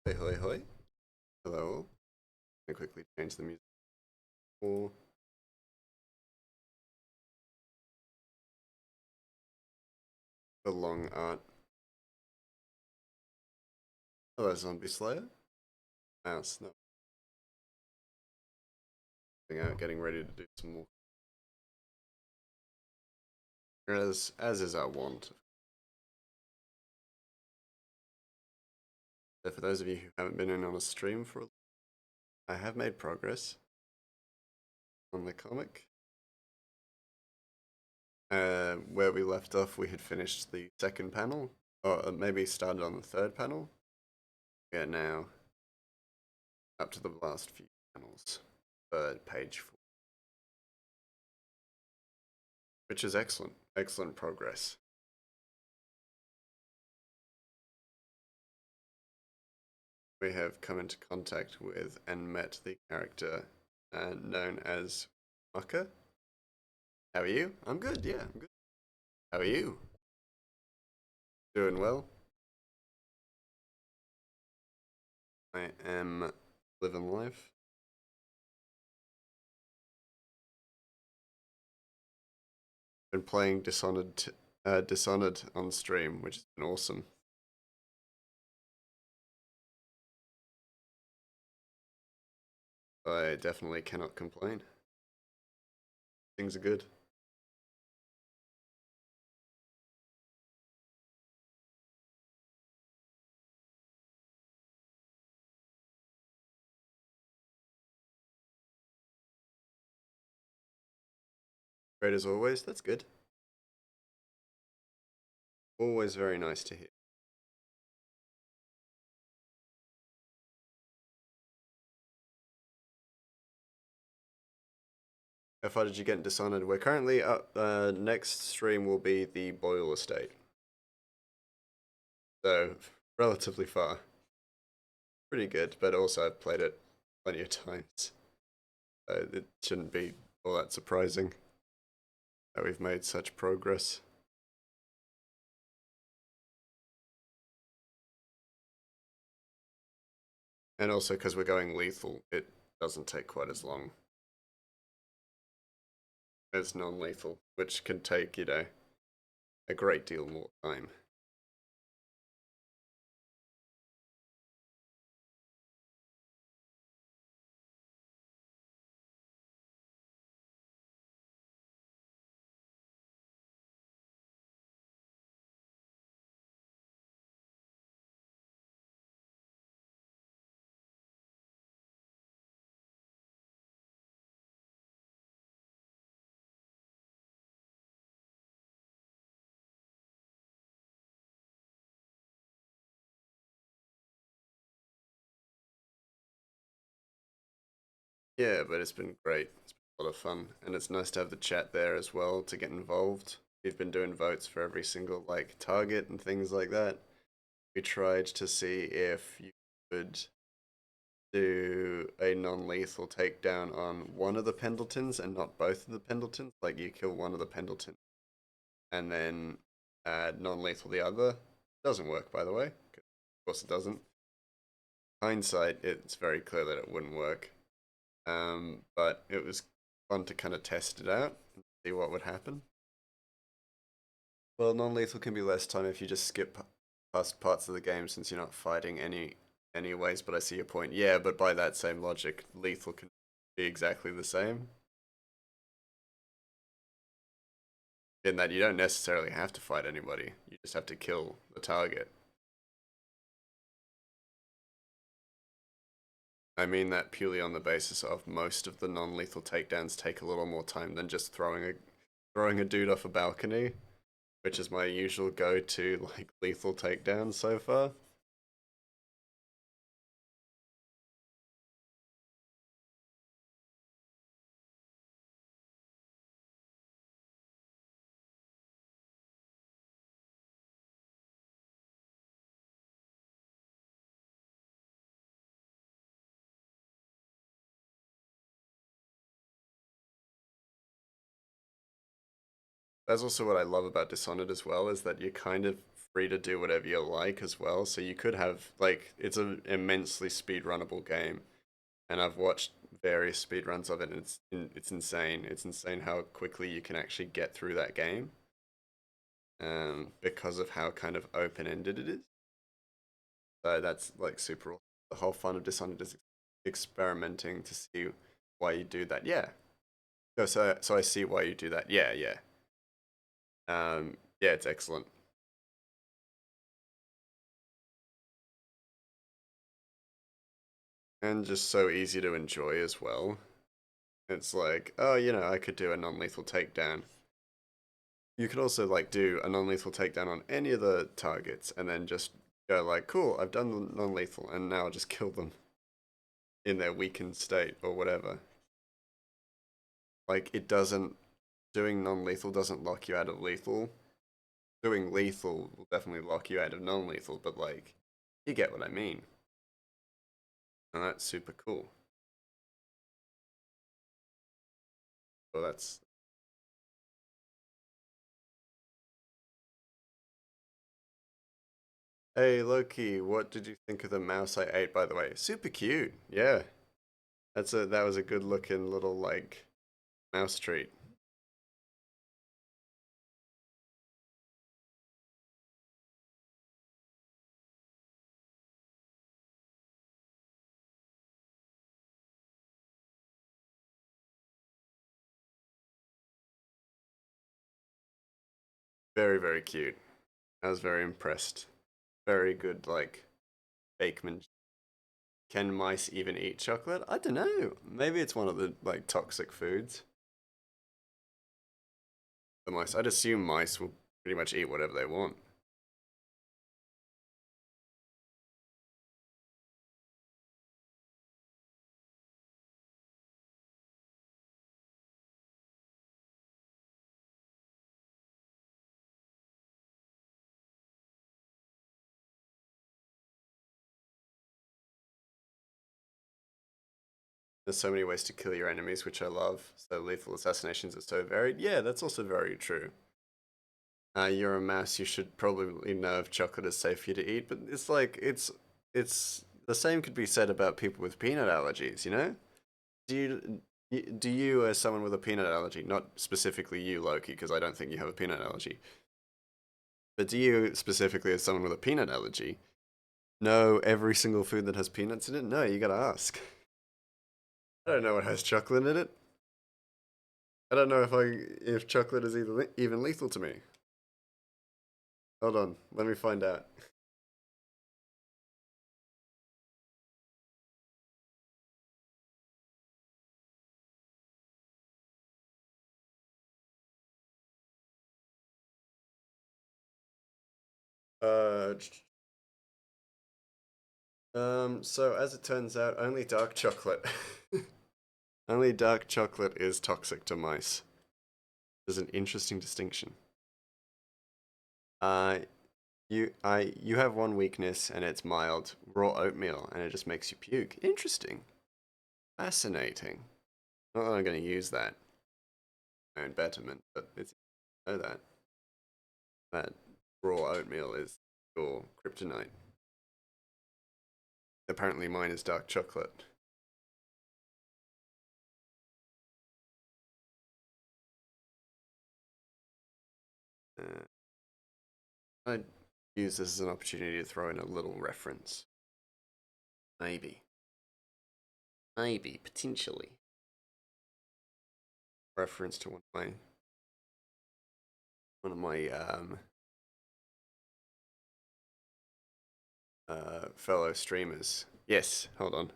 Hoi hoi hoi. Hello. Let me quickly change the music for the long art. Hello, Zombie Slayer. Mouse, no. Out, getting ready to do some more. As is our wont. So for those of you who haven't been in on a stream for I have made progress on the comic. Where we left off, we had finished the second panel, or maybe started on the third panel. Yeah, now up to the last few panels, page 4, which is excellent, excellent progress. We have come into contact with and met the character known as Mucker. How are you? I'm good, yeah, I'm good. How are you? Doing well? I am living life. Been playing Dishonored on stream, which has been awesome. I definitely cannot complain. Things are good. Great as always, that's good. Always very nice to hear. How far did you get in Dishonored? We're currently up, next stream will be the Boyle Estate. So, relatively far. Pretty good, but also I've played it plenty of times. It shouldn't be all that surprising that we've made such progress. And also because we're going lethal, it doesn't take quite as long as non-lethal, which can take, a great deal more time. Yeah, but it's been great. It's been a lot of fun, and it's nice to have the chat there as well to get involved. We've been doing votes for every single target and things like that. We tried to see if you could do a non-lethal takedown on one of the Pendletons and not both of the Pendletons. Like you kill one of the Pendletons and then non-lethal the other. Doesn't work, by the way. Of course, it doesn't. Hindsight, it's very clear that it wouldn't work. But it was fun to kind of test it out and see what would happen. Well, non-lethal can be less time if you just skip past parts of the game since you're not fighting anyways, but I see your point. Yeah, but by that same logic, lethal can be exactly the same. In that you don't necessarily have to fight anybody, you just have to kill the target. I mean that purely on the basis of most of the non-lethal takedowns take a little more time than just throwing a dude off a balcony, which is my usual go-to lethal takedown so far. That's also what I love about Dishonored as well, is that you're kind of free to do whatever you like as well. So you could have like it's an immensely speed runnable game, and I've watched various speedruns of it, and it's insane. It's insane how quickly you can actually get through that game, because of how kind of open ended it is. So that's like super. The whole fun of Dishonored is experimenting to see why you do that. Yeah. So I see why you do that. Yeah, yeah. Yeah, it's excellent. And just so easy to enjoy as well. It's like, oh, I could do a non-lethal takedown. You could also like do a non-lethal takedown on any of the targets and then just go like, cool, I've done the non-lethal and now I'll just kill them in their weakened state or whatever. Like it doesn't doing non-lethal doesn't lock you out of lethal. Doing lethal will definitely lock you out of non-lethal, but like you get what I mean. And that's super cool. Well, that's Hey Loki, what did you think of the mouse I ate by the way? Super cute. Yeah. That was a good looking little like mouse treat. Very, very cute. I was very impressed. Very good like bakeman. Can mice even eat chocolate? I don't know. Maybe it's one of the like toxic foods. The mice. I'd assume mice will pretty much eat whatever they want. There's so many ways to kill your enemies, which I love. So lethal assassinations are so varied. Yeah, that's also very true. You're a mouse. You should probably know if chocolate is safe for you to eat. But it's like it's the same could be said about people with peanut allergies. Do do you as someone with a peanut allergy, not specifically you, Loki, because I don't think you have a peanut allergy, but do you specifically as someone with a peanut allergy know every single food that has peanuts in it? No, you gotta ask. I don't know what has chocolate in it. I don't know if chocolate is even lethal to me. Hold on, let me find out. Uh, so as it turns out, only dark chocolate. Only dark chocolate is toxic to mice. There's an interesting distinction. Uh, you have one weakness and it's mild, raw oatmeal, and it just makes you puke. Interesting. Fascinating. Not that I'm going to use that in betterment, but it's know that raw oatmeal is your kryptonite. Apparently mine is dark chocolate. Uh, I'd use this as an opportunity to throw in a little reference. Maybe. Maybe, potentially. Reference to one of my fellow streamers. Yes, hold on.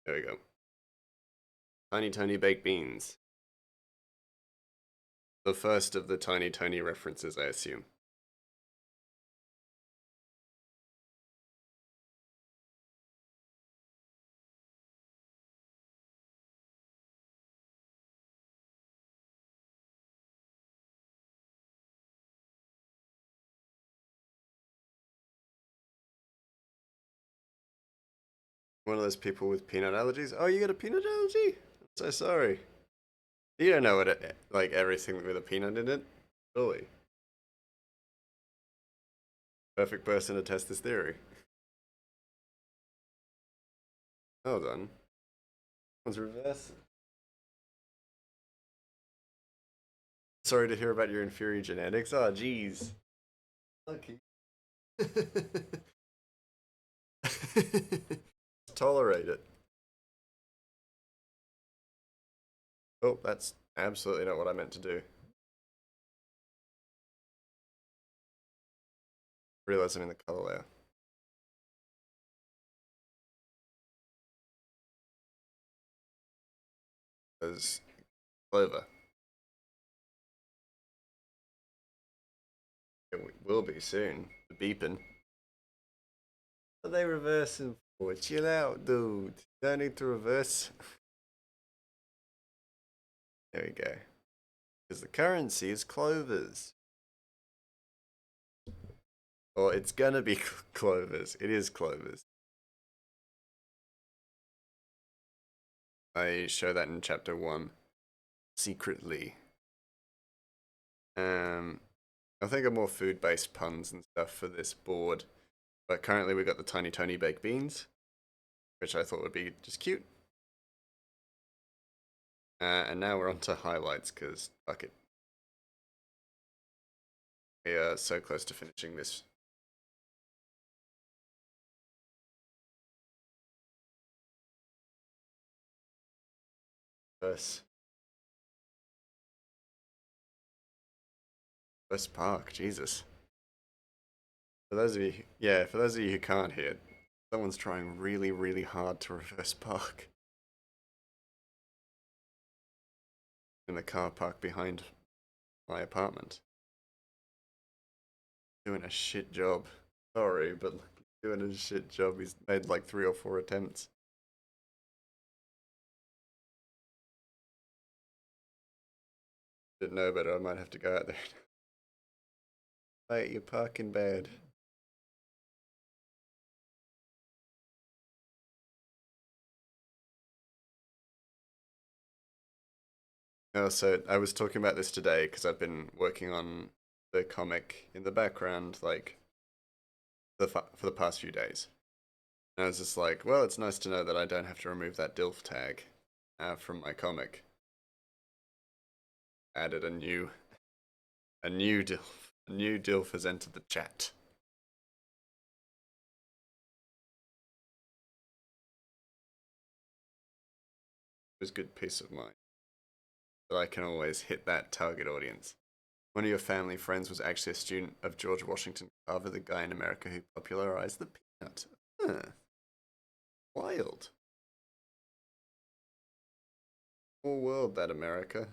There we go. Tiny Tony baked beans. The first of the Tiny Tony references, I assume. One of those people with peanut allergies. Oh, you got a peanut allergy? I'm so sorry. You don't know what it, like everything with a peanut in it? Surely. Perfect person to test this theory. Hold on. One's reverse. Sorry to hear about your inferior genetics. Oh, jeez. Lucky. Tolerate it. Oh, that's absolutely not what I meant to do. Realize I'm in the color layer. There's clover. It will be soon. The beeping. What are they reversing for? Chill out, dude. Don't need to reverse. There we go. Because the currency is clovers. Or it's gonna be clovers. It is clovers. I show that in chapter 1. Secretly. I think of more food-based puns and stuff for this board. But currently we got the Tiny Tony baked beans, which I thought would be just cute. And now we're on to highlights, because fuck it. We are so close to finishing this. First Park, Jesus. For those of you, yeah, for those of you who can't hear, someone's trying really, really hard to reverse park in the car park behind my apartment. Doing a shit job. Sorry, but doing a shit job. He's made like 3 or 4 attempts. Didn't know better. I might have to go out there. Mate, you're parking bad. Oh, so I was talking about this today because I've been working on the comic in the background, like for the past few days. And I was just like, well, it's nice to know that I don't have to remove that DILF tag from my comic. Added a new DILF. A new DILF has entered the chat. It was good peace of mind that I can always hit that target audience. One of your family friends was actually a student of George Washington Carver, the guy in America who popularized the peanut. Huh. Wild. Small world, that America.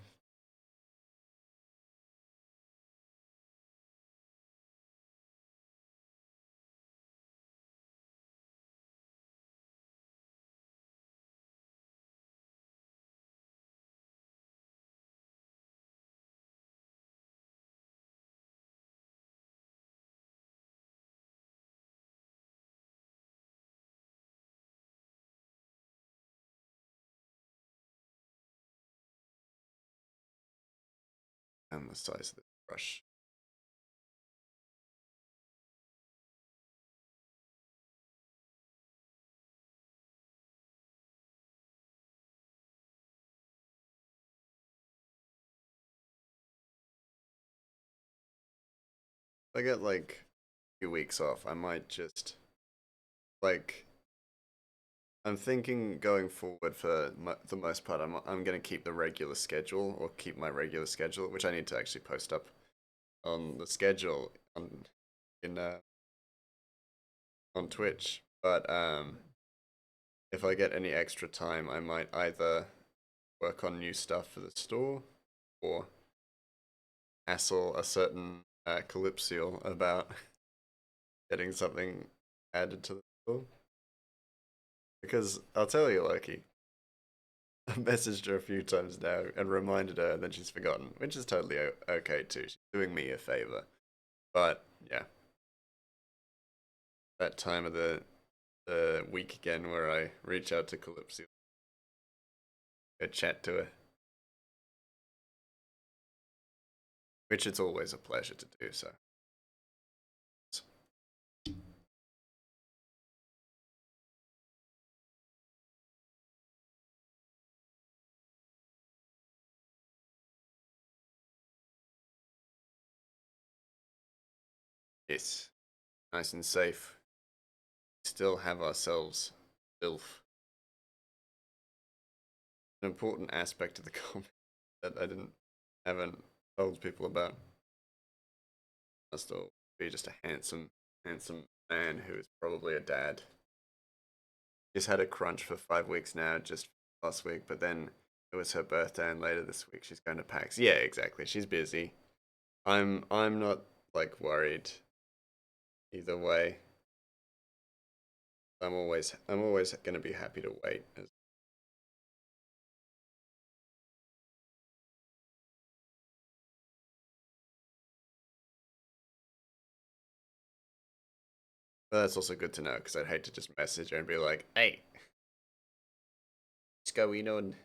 And the size of the brush. If I get like a few weeks off, I might just like I'm thinking going forward for the most part, I'm gonna keep the regular schedule or keep my regular schedule, which I need to actually post up on the schedule in on Twitch. But if I get any extra time, I might either work on new stuff for the store or hassle a certain Calypso about getting something added to the store. Because I'll tell you, Loki, I've messaged her a few times now and reminded her, and then she's forgotten, which is totally okay too. She's doing me a favor. But yeah, that time of the week again where I reach out to Calypso, go chat to her, which it's always a pleasure to do so. Yes, nice and safe. Still have ourselves filth. An important aspect of the comic that I haven't told people about. Must still be just a handsome man who is probably a dad. She's had a crunch for 5 weeks now, just last week, but then it was her birthday, and later this week she's going to PAX. Yeah, exactly. She's busy. I'm not like worried either way. I'm always going to be happy to wait. But that's also good to know because I'd hate to just message her and be like, "Hey, what's going on?"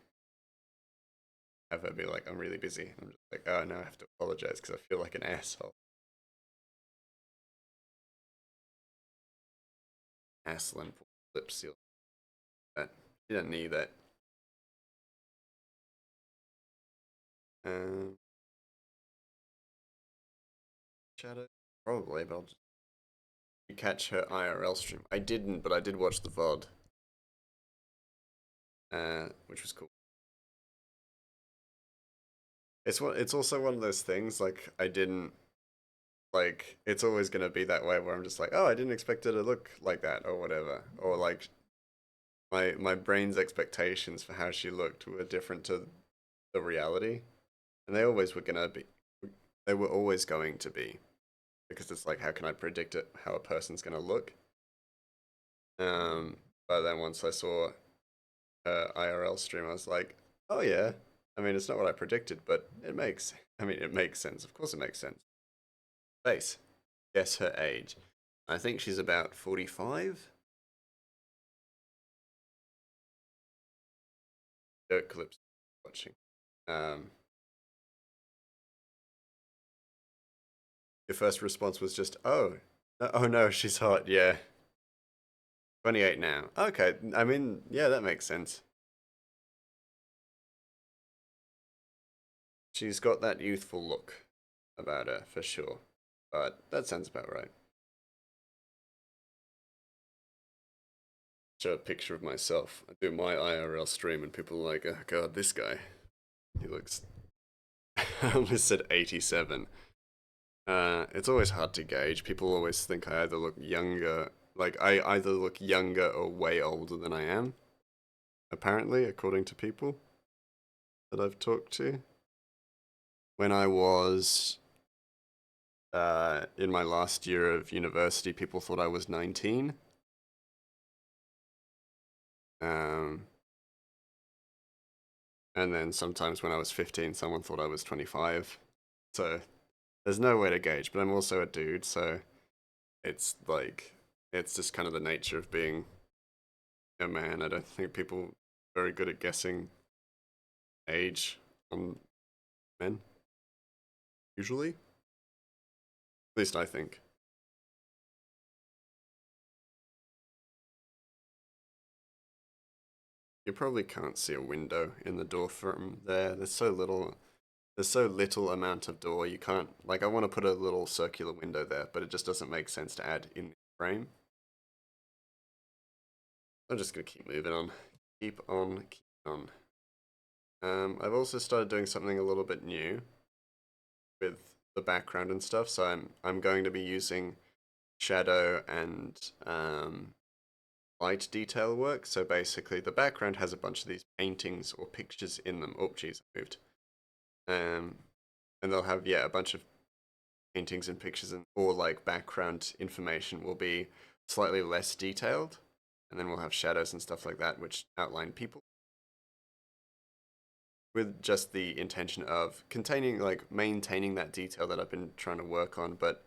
Have her be like, "I'm really busy." I'm just like, "Oh no, I have to apologize because I feel like an asshole." Hassling lip seal. That you don't need that. Um, Shadow probably, but I'll just catch her IRL stream. I didn't, but I did watch the VOD, which was cool. It's also one of those things like I didn't like. It's always gonna be that way where I'm just like, oh, I didn't expect her to look like that or whatever, or like my brain's expectations for how she looked were different to the reality, and they always were gonna be. They were always going to be because it's like, how can I predict it? How a person's gonna look? Um, but then once I saw IRL stream, I was like, oh yeah. I mean, it's not what I predicted, but it makes. I mean, it makes sense. Of course, it makes sense. Face. Guess her age. I think she's about 45. Dirt clips watching. Um, your first response was just, oh, oh no, she's hot. Yeah, 28 now. Okay, I mean, yeah, that makes sense. She's got that youthful look about her for sure. But that sounds about right. Show a picture of myself. I do my IRL stream, and people are like, oh god, this guy. He looks. I almost said 87. It's always hard to gauge. People always think I either look younger, like I either look younger or way older than I am. Apparently, according to people that I've talked to. When I was in my last year of university, people thought I was 19. Um, and then sometimes when I was 15, someone thought I was 25. So there's no way to gauge, but I'm also a dude, so it's like, it's just kind of the nature of being a man. I don't think people are very good at guessing age on men, usually. At least I think. You probably can't see a window in the door from there. There's so little amount of door, you can't, like, I want to put a little circular window there, but it just doesn't make sense to add in the frame. I'm just gonna keep moving on. Keep on, keep on. I've also started doing something a little bit new with the background and stuff, so I'm going to be using shadow and light detail work. So basically, the background has a bunch of these paintings or pictures in them. Oh, geez, I moved. And they'll have, yeah, a bunch of paintings and pictures, and or like background information will be slightly less detailed, and then we'll have shadows and stuff like that, which outline people, with just the intention of containing, like, maintaining that detail that I've been trying to work on, but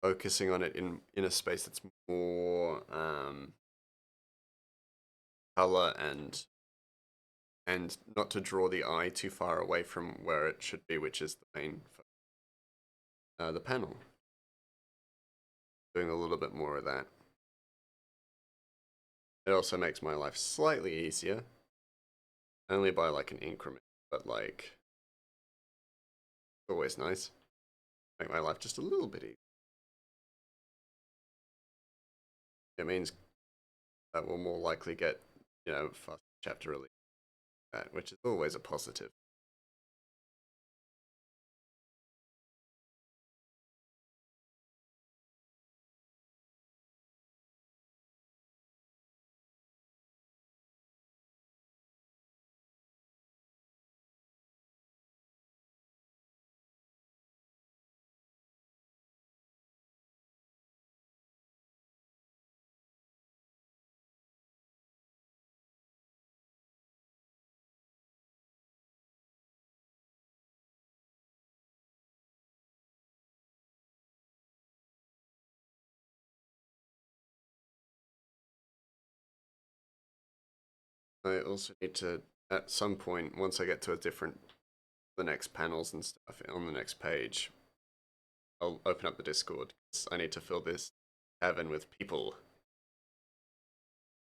focusing on it in a space that's more color and not to draw the eye too far away from where it should be, which is the main the panel. Doing a little bit more of that. It also makes my life slightly easier, only by like an increment, but like always nice. Make my life just a little bit easier. It means that we'll more likely get, fast chapter release, which is always a positive. I also need to, at some point, once I get to the next panels and stuff on the next page, I'll open up the Discord, 'cause I need to fill this tavern with people.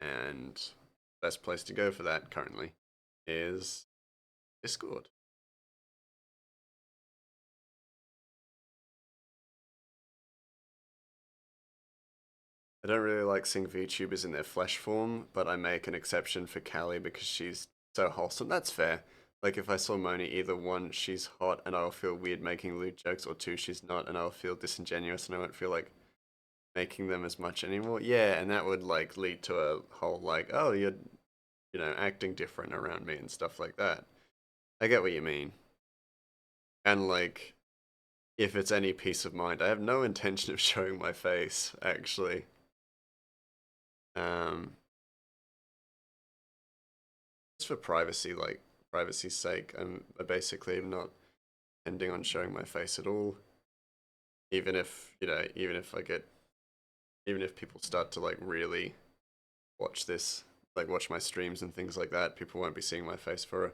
And best place to go for that currently is Discord. I don't really like seeing VTubers in their flesh form, but I make an exception for Callie because she's so wholesome. That's fair. Like, if I saw Moni, either one, she's hot and I'll feel weird making lewd jokes, or two, she's not and I'll feel disingenuous and I won't feel like making them as much anymore. Yeah, and that would like lead to a whole like, oh, you're, acting different around me and stuff like that. I get what you mean. And like, if it's any peace of mind, I have no intention of showing my face, actually. Um, just for privacy, like privacy's sake, I basically am not intending on showing my face at all. Even if even if people start to like really watch this, like watch my streams and things like that, people won't be seeing my face for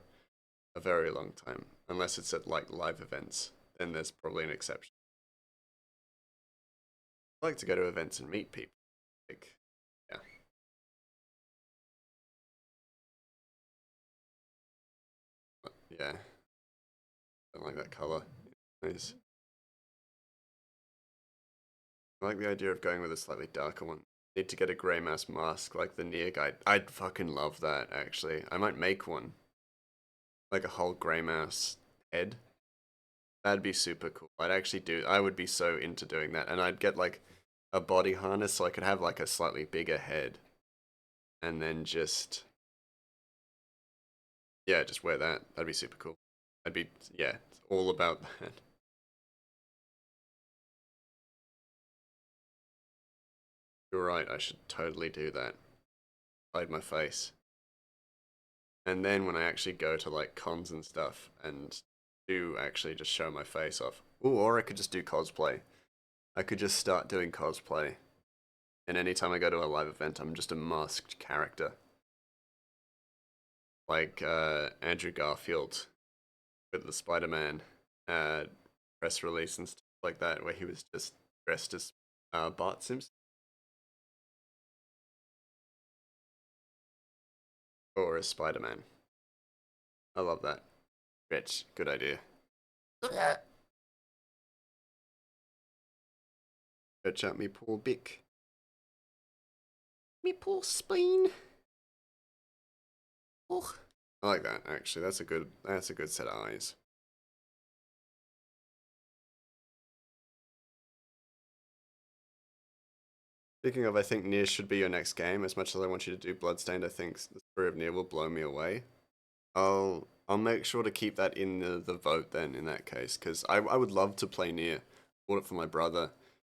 a very long time, unless it's at like live events. Then there's probably an exception. I like to go to events and meet people. Like, yeah, yeah, I don't like that color. Nice. I like the idea of going with a slightly darker one. Need to get a grey mask mask like the Nia guy. I'd fucking love that, actually. I might make one. Like a whole grey mask head. That'd be super cool. I would be so into doing that. And I'd get like a body harness so I could have like a slightly bigger head. And then just, yeah, just wear that. That'd be super cool. I'd be, yeah, all about that. You're right, I should totally do that. Hide my face. And then when I actually go to like cons and stuff and do actually just show my face off. Ooh, or I could just do cosplay. I could just start doing cosplay. And anytime I go to a live event, I'm just a masked character. Like Andrew Garfield with the Spider-Man uh, press release and stuff like that, where he was just dressed as Bart Simpson. Or as Spider-Man. I love that. Rich, good idea. Stretch out me poor Bick. Me poor spine. Oh. I like that, actually. That's a good set of eyes. Speaking of, I think Nier should be your next game. As much as I want you to do Bloodstained, I think the story of Nier will blow me away. I'll make sure to keep that in the vote then in that case, because I would love to play Nier. Bought it for my brother,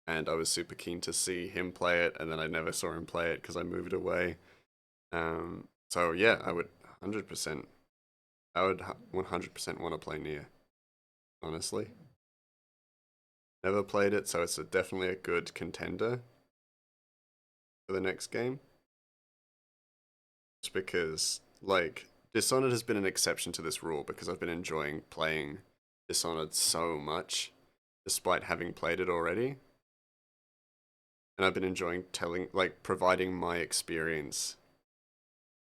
and I was super keen to see him play it, and then I never saw him play it because I moved away. So yeah, I would 100%. I would 100% want to play Nier. Honestly, never played it, so it's definitely a good contender for the next game. Just because like Dishonored has been an exception to this rule because I've been enjoying playing Dishonored so much, despite having played it already. And I've been enjoying providing my experience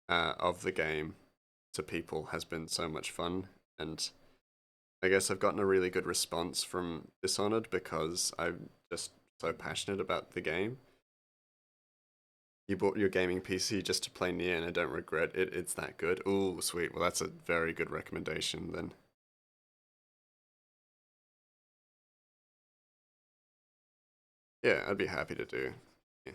of the game to people has been so much fun. And I guess I've gotten a really good response from Dishonored because I'm just so passionate about the game. You bought your gaming PC just to play Nier, and I don't regret it. It's that good. Ooh, sweet. Well, that's a very good recommendation then. Yeah, I'd be happy to do. Yeah.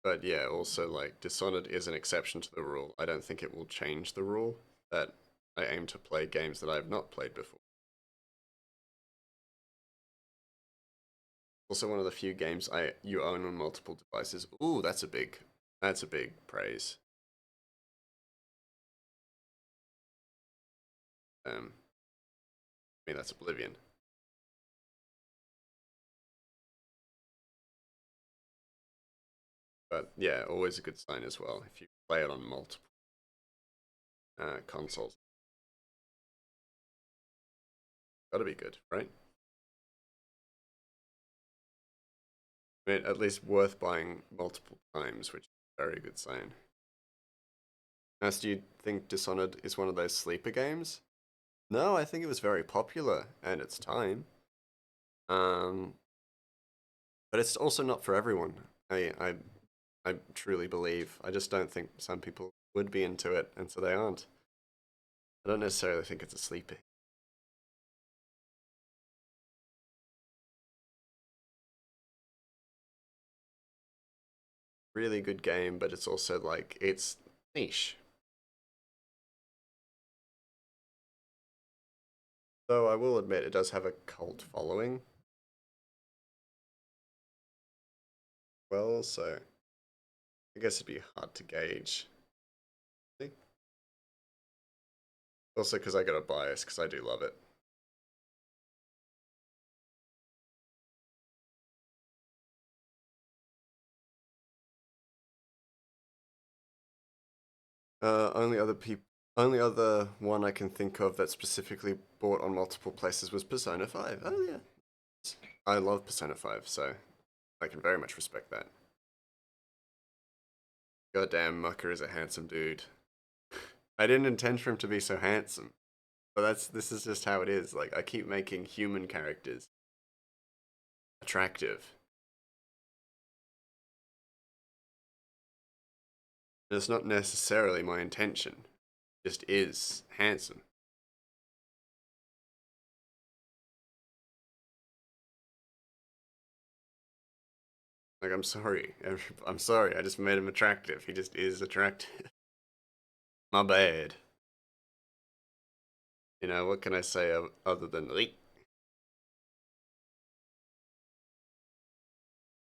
But yeah, also like Dishonored is an exception to the rule. I don't think it will change the rule that I aim to play games that I have not played before. Also, one of the few games I you own on multiple devices. Ooh, that's a big praise. I mean that's Oblivion. But yeah, always a good sign as well if you play it on multiple consoles. Gotta be good, right? I mean, at least worth buying multiple times, which is a very good sign. Now, do you think Dishonored is one of those sleeper games? No, I think it was very popular at its time. Um, but it's also not for everyone. I truly believe. I just don't think some people would be into it, and so they aren't. I don't necessarily think it's a sleeper. Really good game, but it's also like it's niche. Though I will admit it does have a cult following. Well, so I guess it'd be hard to gauge. Also, because I got a bias, because I do love it. Only other one I can think of that specifically bought on multiple places was Persona 5. Oh yeah, I love Persona 5, so I can very much respect that. Goddamn, Mucker is a handsome dude. I didn't intend for him to be so handsome, but this is just how it is. Like I keep making human characters attractive. And it's not necessarily my intention. It just is handsome. Like I'm sorry, I'm sorry. I just made him attractive. He just is attractive. My bad. What can I say other than like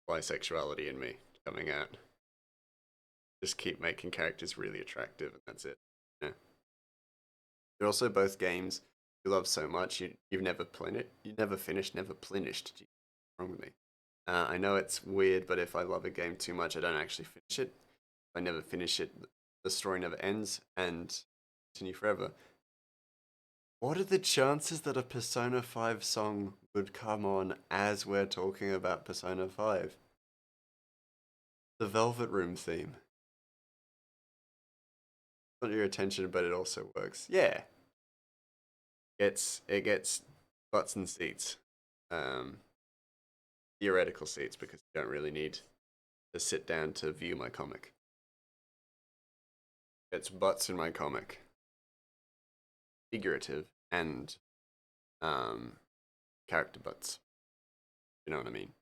bisexuality in me coming out? Just keep making characters really attractive, and that's it. Yeah. They're also both games you love so much. You've never played it. You never finished, never plinished. What's wrong with me? I know it's weird, but if I love a game too much, I don't actually finish it. If I never finish it, the story never ends and continue forever. What are the chances that a Persona 5 song would come on as we're talking about Persona 5? The Velvet Room theme. Not your attention, but it also works. Yeah. It gets butts and seats. Um, Theoretical seats because you don't really need to sit down to view my comic. It's butts in my comic. Figurative and um, character butts. You know what I mean?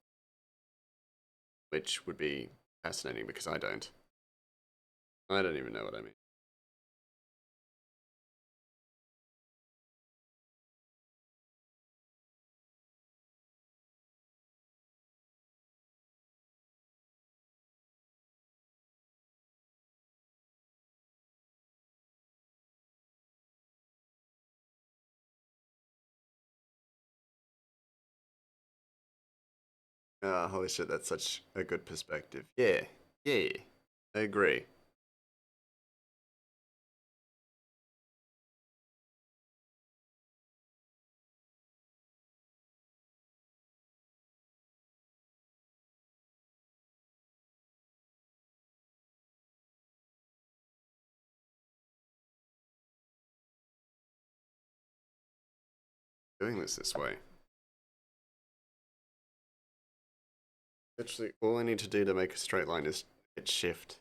Which would be fascinating because I don't. I don't even know what I mean. Ah, holy shit, that's such a good perspective. Yeah, yeah, I agree. Doing this way. Actually, all I need to do to make a straight line is hit shift.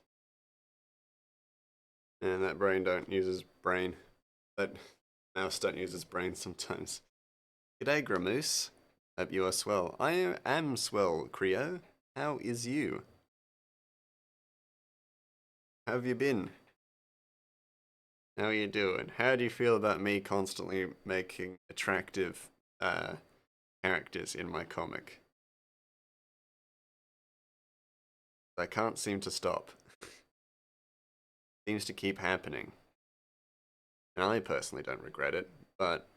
And that brain don't use his brain. That mouse don't use his brain sometimes. G'day, Gramoose. Hope you are swell. I am swell, Creo. How is you? How have you been? How are you doing? How do you feel about me constantly making attractive characters in my comic? I can't seem to stop. Seems to keep happening. And I personally don't regret it, but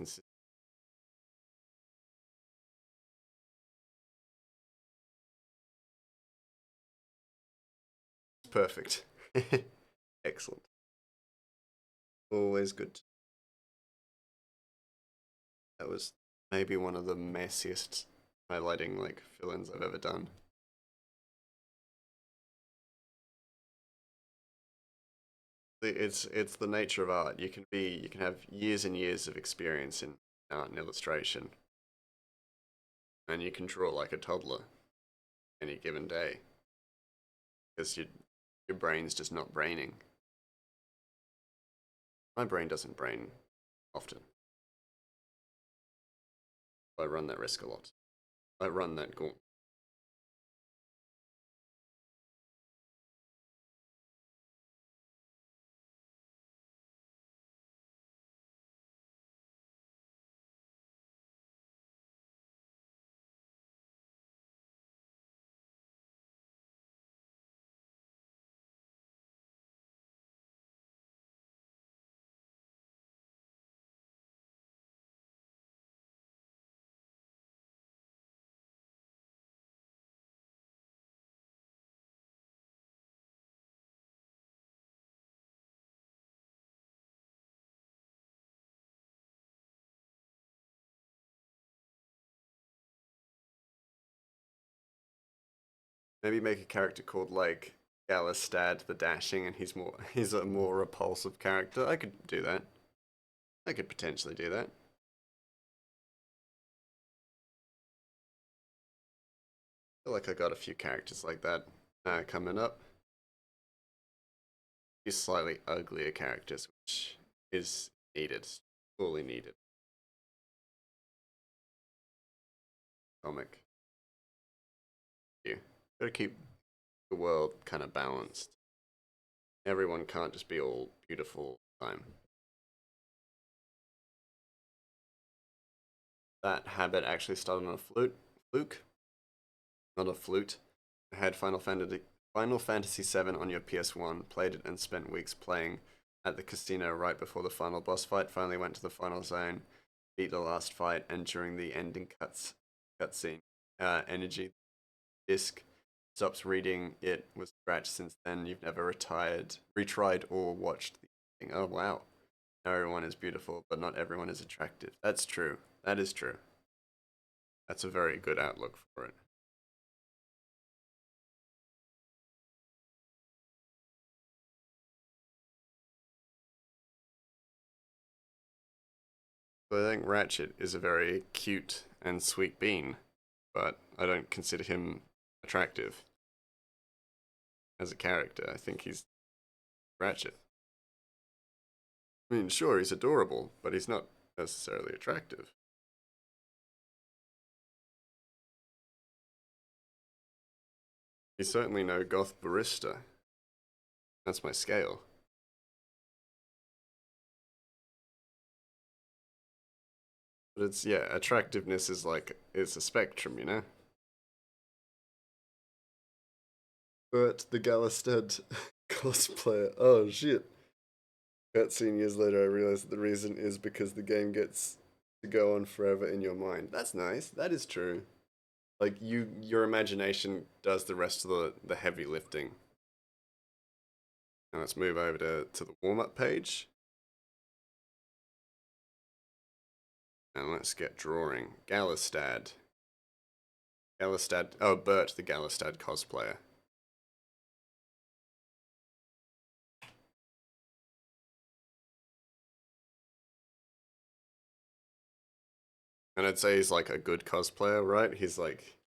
it's perfect. Excellent. Always good. That was maybe one of the messiest highlighting like fill-ins I've ever done. It's the nature of art. You can have years and years of experience in art and illustration, and you can draw like a toddler any given day because your brain's just not braining. My brain doesn't brain often. I run that risk a lot. I run that gauntlet. Maybe make a character called like Galistad the Dashing, and he's a more repulsive character. I could do that. I could potentially do that. Feel like I got a few characters like that coming up. Few slightly uglier characters, which is needed, fully needed. Comic. You gotta keep the world kind of balanced. Everyone can't just be all beautiful all the time. That habit actually started on a fluke, not a flute. I had Final Fantasy VII on your PS1, played it and spent weeks playing at the casino right before the final boss fight. Finally went to the final zone, beat the last fight, and during the ending cutscene, energy disc stops reading. It was scratched since then. You've never retried, or watched the thing. Oh wow! Not everyone is beautiful, but not everyone is attractive. That's true. That is true. That's a very good outlook for it. So I think Ratchet is a very cute and sweet being, but I don't consider him attractive as a character. I think he's Ratchet. I mean, sure, he's adorable, but he's not necessarily attractive. He's certainly no goth barista. That's my scale. But it's, yeah, attractiveness is like, it's a spectrum, you know? But the Galistad cosplayer. Oh shit. 13 years later, I realized that the reason is because the game gets to go on forever in your mind. That's nice. That is true. Like your imagination does the rest of the heavy lifting. Now let's move over to the warm up page. And let's get drawing. Galistad. Galistad. Oh, Bert, the Galistad cosplayer. And I'd say he's like a good cosplayer, right? He's like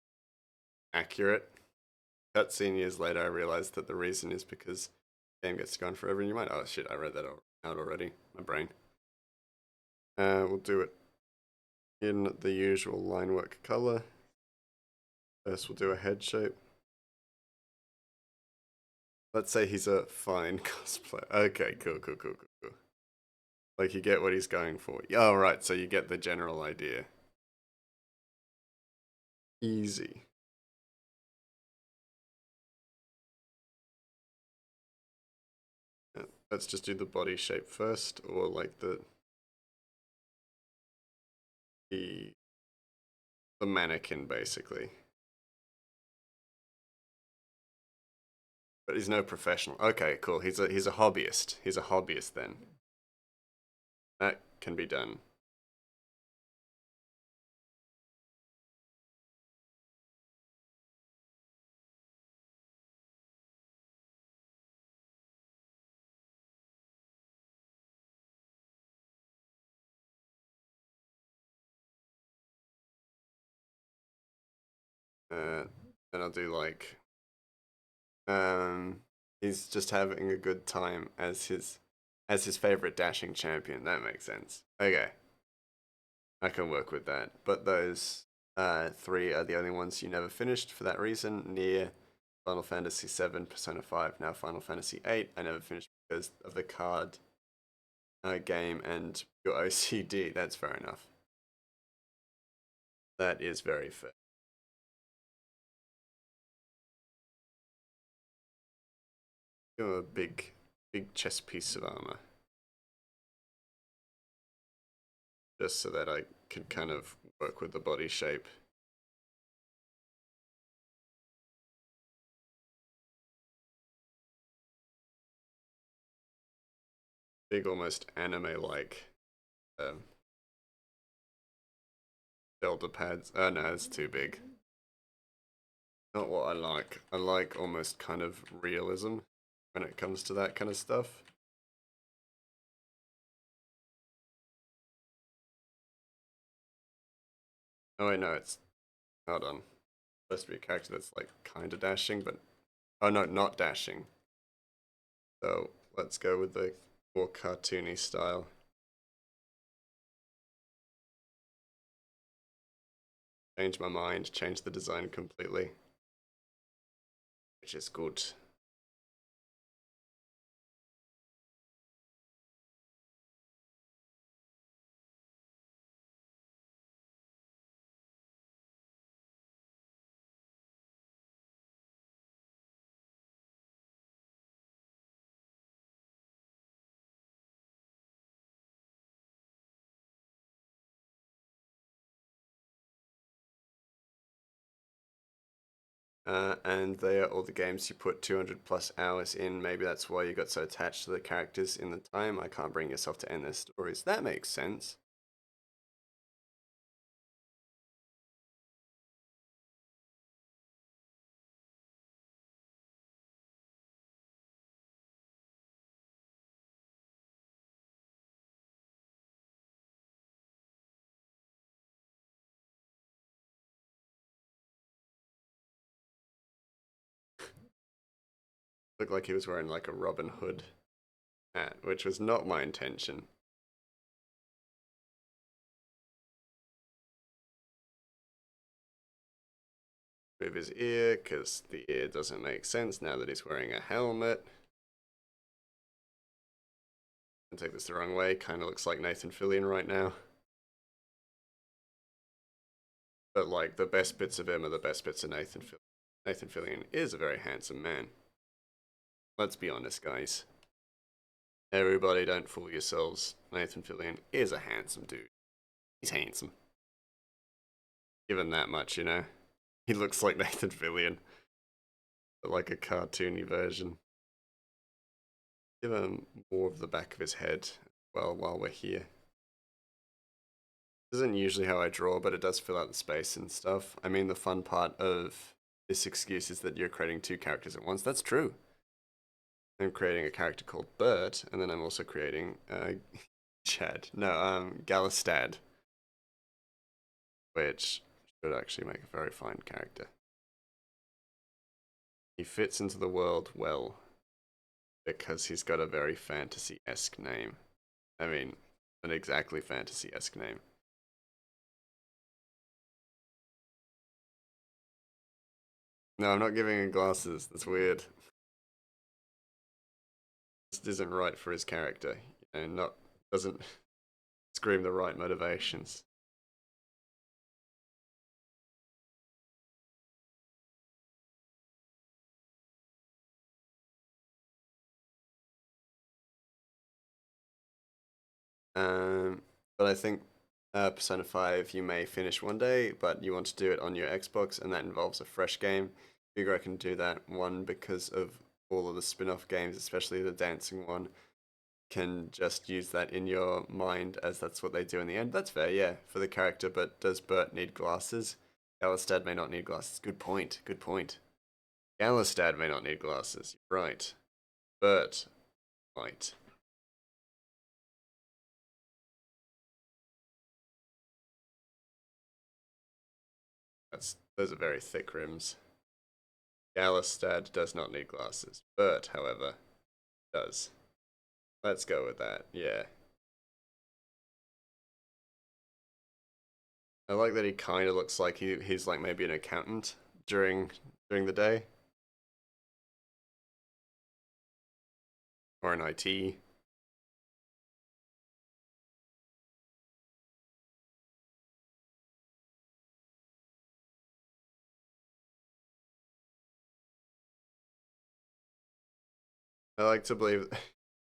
accurate. 13 years later, I realized that the reason is because the game gets gone forever in your mind. Oh shit, I read that out already. My brain. We'll do it in the usual line work color. First, we'll do a head shape. Let's say he's a fine cosplayer. Okay, cool. Like you get what he's going for. Oh, right, so you get the general idea. Easy. Yeah, let's just do the body shape first, or like the the mannequin basically. But he's no professional. Okay, cool. He's a hobbyist. He's a hobbyist then. That can be done. Uh, then I'll do like um he's just having a good time as his favorite dashing champion. That makes sense. Okay, I can work with that. But those three are the only ones you never finished for that reason. Near Final Fantasy VII, Persona 5, now Final Fantasy 8. I never finished because of the card game and your OCD. That's fair enough. That is very fair. You're a big chest piece of armor. Just so that I could kind of work with the body shape. Big, almost anime-like um, shoulder pads. Oh no, it's too big. Not what I like. I like almost kind of realism when it comes to that kind of stuff. Oh wait, no, it's hold on. Supposed to be a character that's like kind of dashing, but oh no, not dashing. So let's go with the more cartoony style. Change my mind, change the design completely, which is good. And they are all the games you put 200 plus hours in. Maybe that's why you got so attached to the characters in the time. I can't bring yourself to end their stories. That makes sense. Looked like he was wearing like a Robin Hood hat, which was not my intention. Move his ear, because the ear doesn't make sense now that he's wearing a helmet. Don't take this the wrong way, kind of looks like Nathan Fillion right now. But like, the best bits of him are the best bits of Nathan Fillion. Nathan Fillion is a very handsome man. Let's be honest, guys. Everybody don't fool yourselves. Nathan Fillion is a handsome dude. He's handsome. Given that much, you know. He looks like Nathan Fillion, but like a cartoony version. Give him more of the back of his head, well, while we're here. This isn't usually how I draw, but it does fill out the space and stuff. I mean, the fun part of this excuse is that you're creating two characters at once. That's true. I'm creating a character called Bert, and then I'm also creating Galistad, which should actually make a very fine character. He fits into the world well because he's got a very fantasy-esque name. I mean, an exactly fantasy-esque name. No, I'm not giving him glasses. That's weird. This isn't right for his character. You know, doesn't scream the right motivations. But I think Persona 5 you may finish one day, but you want to do it on your Xbox, and that involves a fresh game. Figure I can do that one because of all of the spin-off games, especially the dancing one. Can just use that in your mind as that's what they do in the end. That's fair, yeah, for the character, but does Bert need glasses? Galistad may not need glasses. Good point, good point. Galistad may not need glasses. Right. Bert might. Those are very thick rims. Galistad does not need glasses. Bert, however, does. Let's go with that, yeah. I like that he kind of looks like he's like maybe an accountant during the day. Or an IT. I like to believe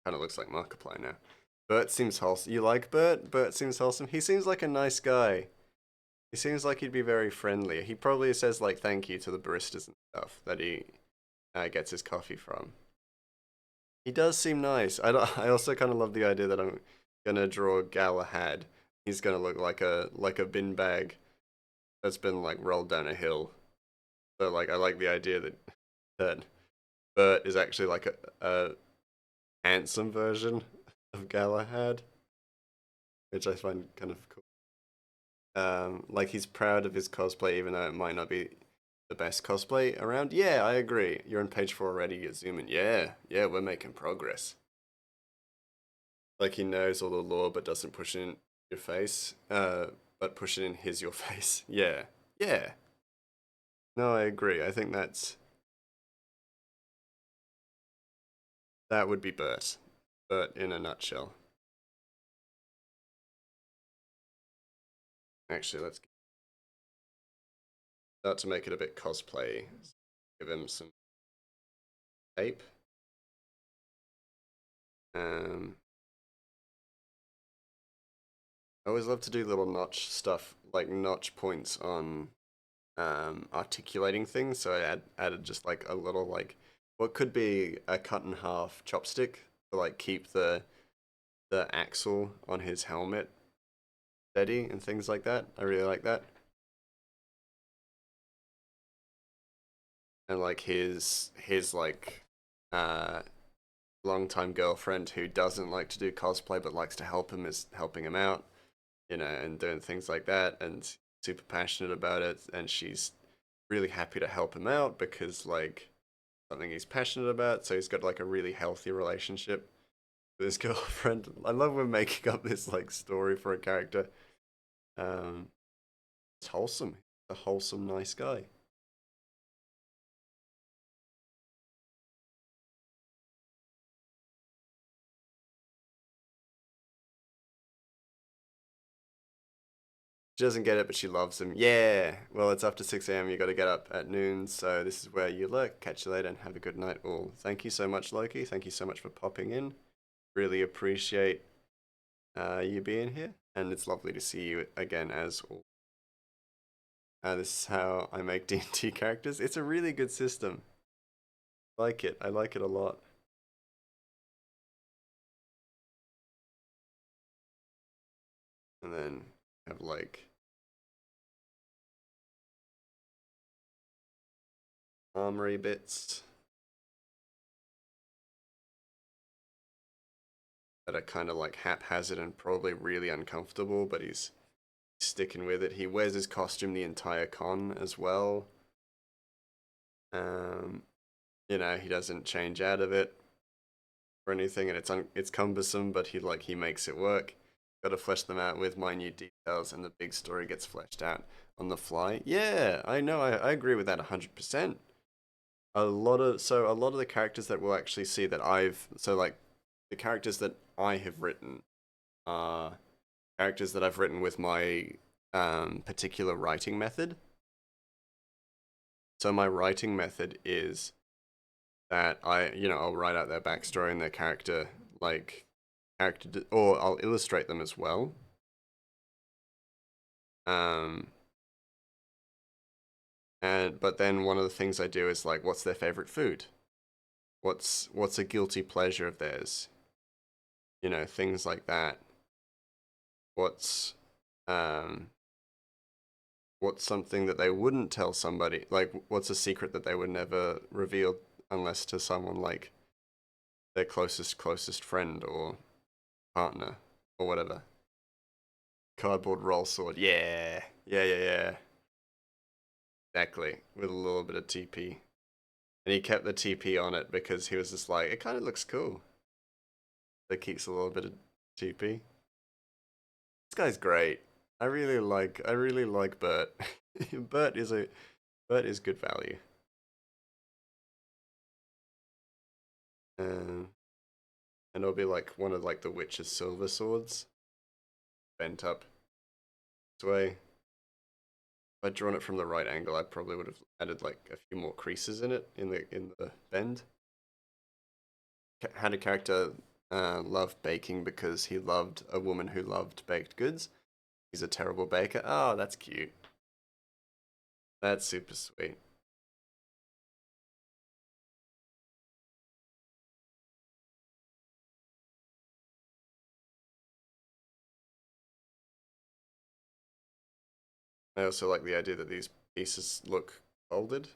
kind of looks like Markiplier now. Bert seems wholesome. You like Bert? Bert seems wholesome. He seems like a nice guy. He seems like he'd be very friendly. He probably says like thank you to the baristas and stuff that he gets his coffee from. He does seem nice. I also kind of love the idea that I'm gonna draw Galahad. He's gonna look like a bin bag that's been like rolled down a hill. So like I like the idea that Bert is actually like a handsome version of Galahad, which I find kind of cool. Like he's proud of his cosplay, even though it might not be the best cosplay around. Yeah, I agree. You're on page 4 already. You zoom in. Yeah, yeah, we're making progress. Like he knows all the lore, but doesn't push it in your face. But push it in his your face. Yeah, yeah. No, I agree. I think that would be Bert. Bert in a nutshell. Actually, let's start to make it a bit cosplay. Give him some tape. Um, I always love to do little notch stuff, like notch points on articulating things. So added just like a little like what could be a cut in half chopstick to like keep the axle on his helmet steady and things like that. I really like that. And like his like uh longtime girlfriend who doesn't like to do cosplay but likes to help him is helping him out, you know, and doing things like that and super passionate about it and she's really happy to help him out because like something he's passionate about. So he's got like a really healthy relationship with his girlfriend. I love when making up this like story for a character. Um, it's wholesome. A wholesome, nice guy. She doesn't get it, but she loves him. Yeah. Well, it's after 6 a.m. You got to get up at noon. So this is where you lurk. Catch you later and have a good night all. Thank you so much, Loki. Thank you so much for popping in. Really appreciate you being here. And it's lovely to see you again as all. This is how I make D&D characters. It's a really good system. I like it. I like it a lot. And then have like armory bits that are kind of like haphazard and probably really uncomfortable, but he's sticking with it. He wears his costume the entire con as well. Um, he doesn't change out of it or anything, and it's cumbersome, but he makes it work. Got to flesh them out with minute details, and the big story gets fleshed out on the fly. Yeah, I know. I agree with that 100%. A lot of the characters that we'll actually see that like the characters that I have written are characters that I've written with my particular writing method. So my writing method is that I'll write out their backstory and their or I'll illustrate them as well. Um, but then one of the things I do is like, what's their favorite food? What's a guilty pleasure of theirs? Things like that. What's um, what's something that they wouldn't tell somebody? Like, what's a secret that they would never reveal unless to someone like their closest friend or partner or whatever. Cardboard roll sword. Yeah. Yeah, yeah, yeah. Exactly. With a little bit of TP. And he kept the TP on it because he was just like, it kind of looks cool. That keeps a little bit of TP. This guy's great. I really like Bert. Bert is a Bert is good value. Um, and it'll be like one of like the witch's silver swords bent up this way. If I'd drawn it from the right angle, I probably would have added like a few more creases in it in the bend. Had a character love baking because he loved a woman who loved baked goods. He's a terrible baker. Oh, that's cute. That's super sweet. I also like the idea that these pieces look folded.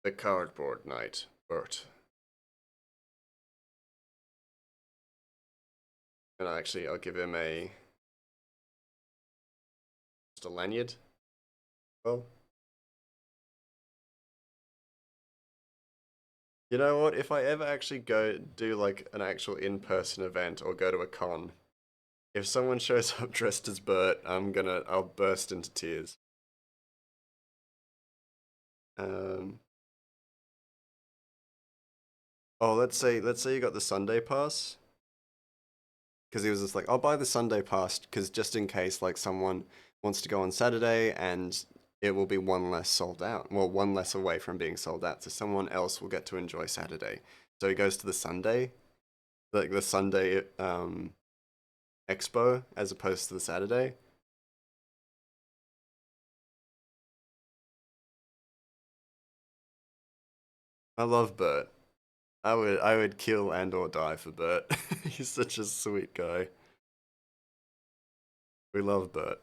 The cardboard knight, Bert. And I'll give him just a lanyard. Well, you know what? If I ever actually go do like an actual in-person event or go to a con, if someone shows up dressed as Bert, I'll burst into tears. Um, oh, let's say you got the Sunday pass, because he was just like, I'll buy the Sunday pass because just in case like someone wants to go on Saturday and it will be one less sold out. Well, one less away from being sold out, so someone else will get to enjoy Saturday. So he goes to the Sunday, like the Sunday expo, as opposed to the Saturday. I love Bert. I would kill and or die for Bert. He's such a sweet guy. We love Bert.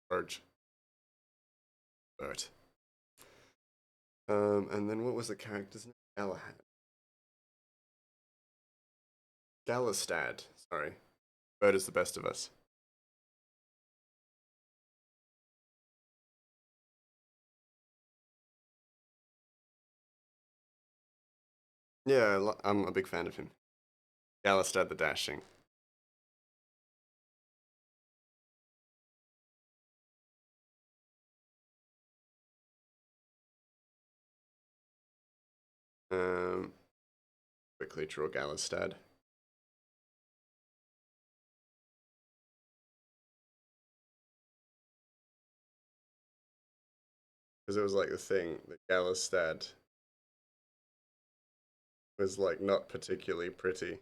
Bert. Bert. And then what was the character's name? Galahad. Galistad. Sorry. Bird is the best of us. Yeah, I'm a big fan of him. Galistad the Dashing. Um, quickly draw Galistad. Because it was like the thing that Galistad was like not particularly pretty.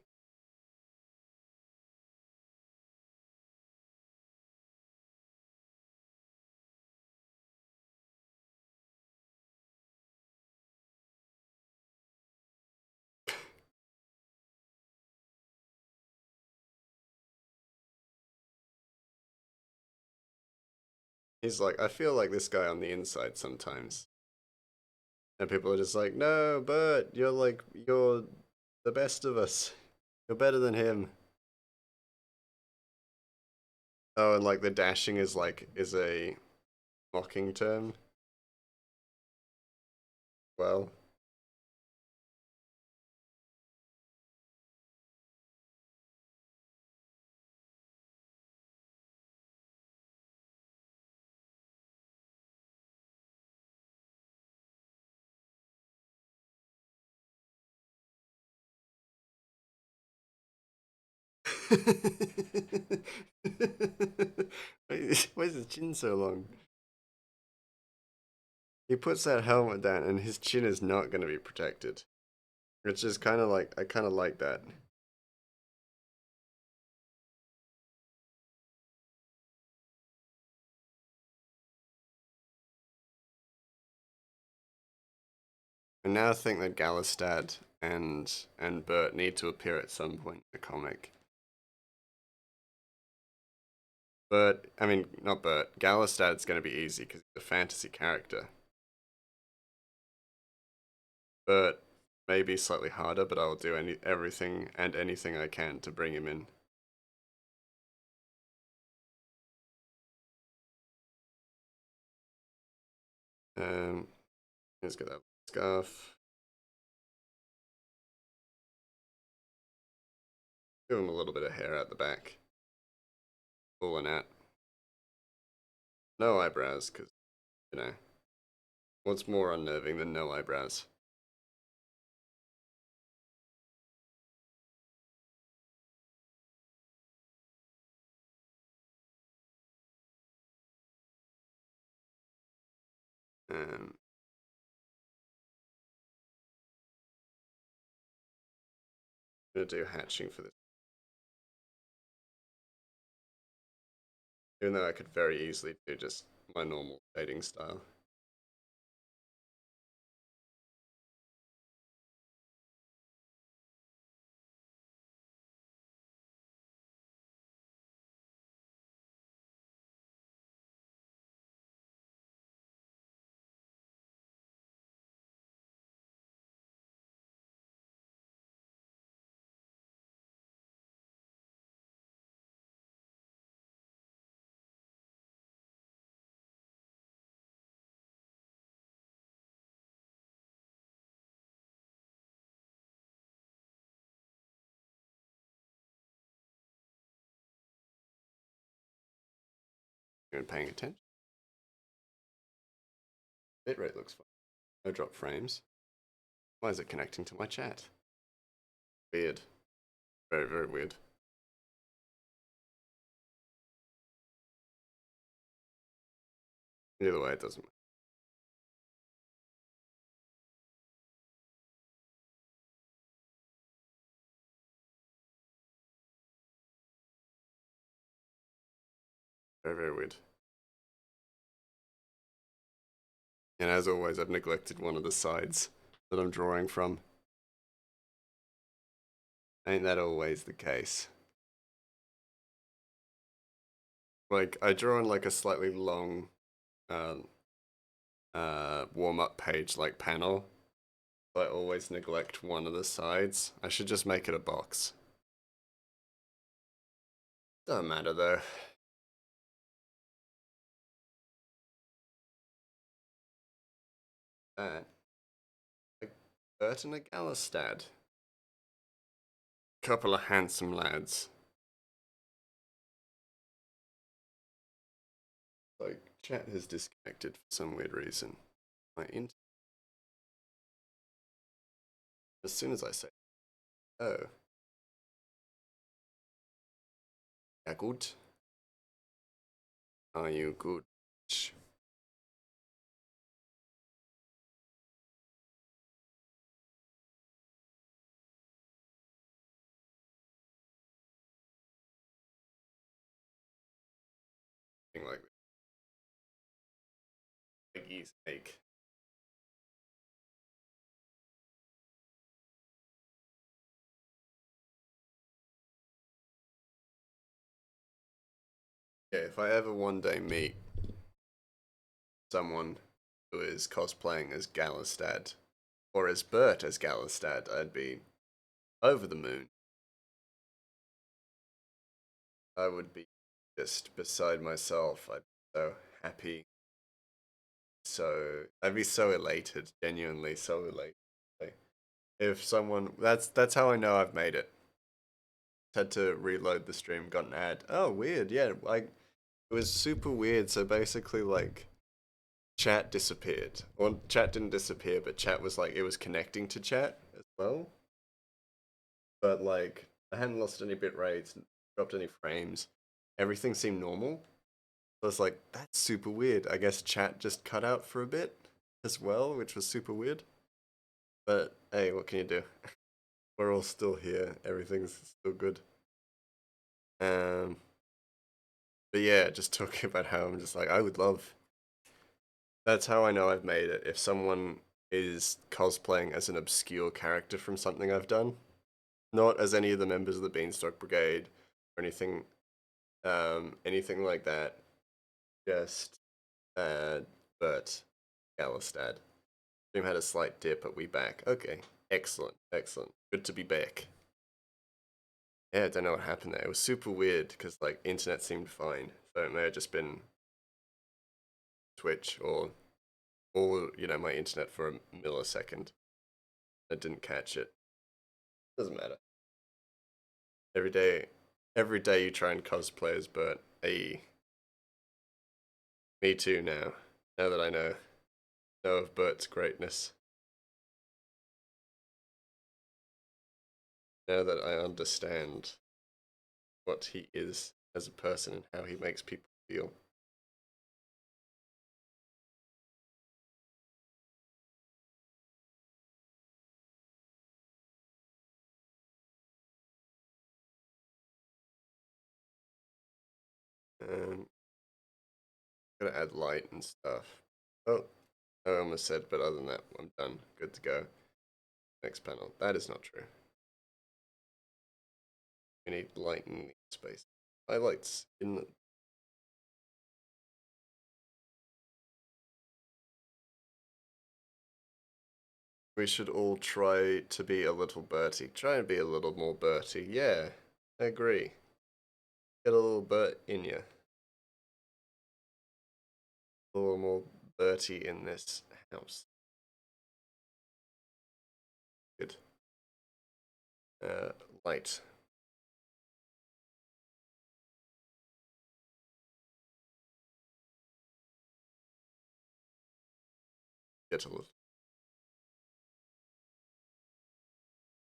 He's like, I feel like this guy on the inside sometimes. And people are just like, no, Bert, you're the best of us. You're better than him. Oh, and like the dashing is a mocking term. Well, why is his chin so long? He puts that helmet down and his chin is not going to be protected. It's just kind of like, I kind of like that. And now I think that Galistad and Bert need to appear at some point in the comic. But I mean, not Bert. Galistad's going to be easy because he's a fantasy character. Bert may be slightly harder, but I will do everything and anything I can to bring him in. Let's get that scarf. Give him a little bit of hair at the back. Pulling out. No eyebrows, because, you know, what's more unnerving than no eyebrows? Um, I'm going to do hatching for this. Even though I could very easily do just my normal shading style. You're paying attention. Bitrate looks fine. No drop frames. Why is it connecting to my chat? Weird. Very, very weird. Either way, it doesn't matter. Very, very weird. And as always, I've neglected one of the sides that I'm drawing from. Ain't that always the case? Like, I draw on like a slightly long uh, warm-up page like panel. I always neglect one of the sides. I should just make it a box. Doesn't matter though. Like Bert and a Galistad. Couple of handsome lads. Like, chat has disconnected for some weird reason. My int. As soon as I say, oh, yeah, good. Are you good? Thing like he's fake. Yeah, if I ever one day meet someone who is cosplaying as Galistad, or as Bert as Galistad, I'd be over the moon. I would be just beside myself. I'd be so happy. So I'd be so elated, genuinely so elated. Like, if someone that's how I know I've made it. Had to reload the stream, got an ad. Oh, weird. Yeah, like it was super weird. So basically, like chat disappeared. Well, chat didn't disappear, but chat was like it was connecting to chat as well. But like I hadn't lost any bit rates, dropped any frames. Everything seemed normal. So I was like, that's super weird. I guess chat just cut out for a bit as well, which was super weird. But hey, what can you do? We're all still here. Everything's still good. Um, but yeah, just talking about how I'm just like, I would love. That's how I know I've made it. If someone is cosplaying as an obscure character from something I've done, not as any of the members of the Beanstalk Brigade or anything like that. Just, uh, but Galistad. Stream had a slight dip, but we back. Okay, excellent, excellent. Good to be back. Yeah, I don't know what happened there. It was super weird because like internet seemed fine, so it may have just been Twitch or my internet for a millisecond. I didn't catch it. Doesn't matter. Every day, every day you try and cosplay as Bert. Hey, me too now. Now that I know of Bert's greatness. Now that I understand what he is as a person and how he makes people feel. Um, Gotta add light and stuff. Oh, I almost said, but other than that, I'm done. Good to go. Next panel. That is not true. We need light in space. Highlights in the. We should all try to be a little Bertie. Try and be a little more Bertie. Yeah, I agree. Get a little Bert in you. A little more Bertie in this house. Good. Uh, Light. Get a little.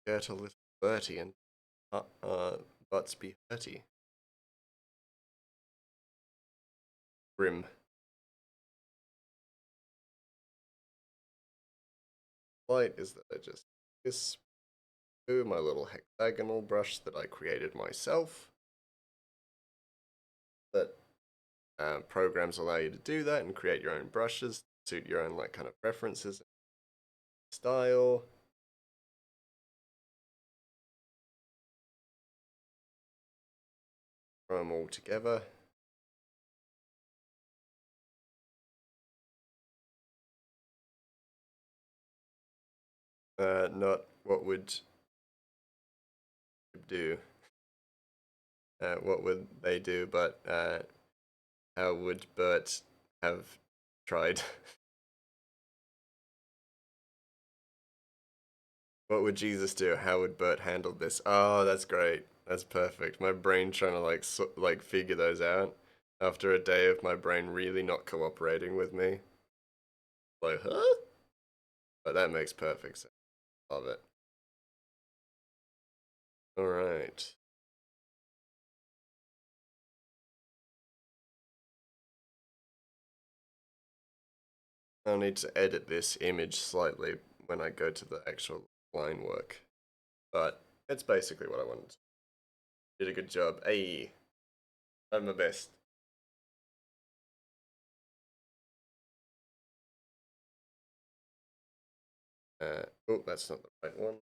Get a little Bertie and butts be hurty. Grim. Light is that I just this my little hexagonal brush that I created myself. That programs allow you to do that and create your own brushes, suit your own like kind of preferences, style. Throw them all together. Not what would do. what would they do? But how would Bert have tried? What would Jesus do? How would Bert handle this? Oh, that's great. That's perfect. My brain trying to like figure those out after a day of my brain really not cooperating with me. Like, huh? But that makes perfect sense. Love it. All right. I'll need to edit this image slightly when I go to the actual line work. But it's basically what I wanted. Did a good job. Hey, I'm my best. Oh, that's not the right one.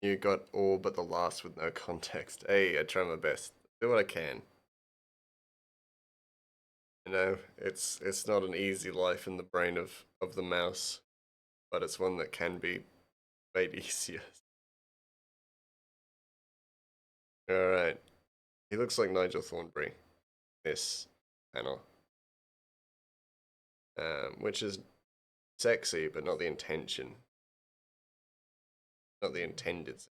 You got all but the last with no context. Hey, I try my best. Do what I can. You know, it's not an easy life in the brain of the mouse, but it's one that can be made easier. All right. He looks like Nigel Thornberry. This panel, which is sexy, but not the intention, not the intended.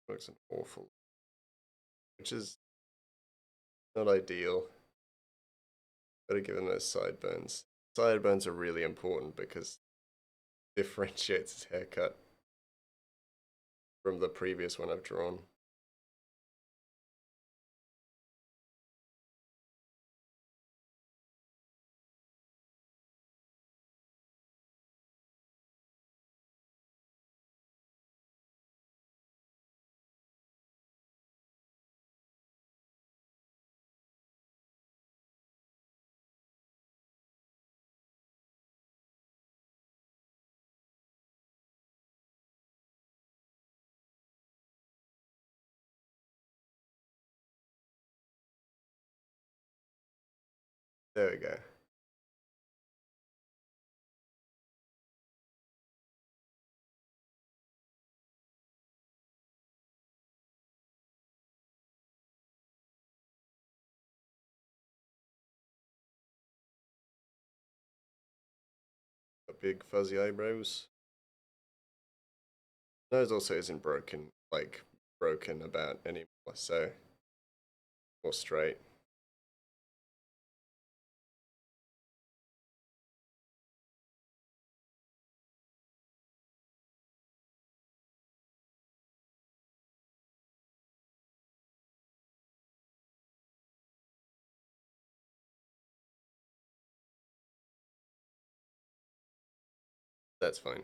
Looks an awful, which is not ideal. Gotta give him those sideburns. Sideburns are really important because it differentiates his haircut from the previous one I've drawn. There we go. Got big fuzzy eyebrows. Nose also isn't broken, like broken about anymore, so more straight. That's fine.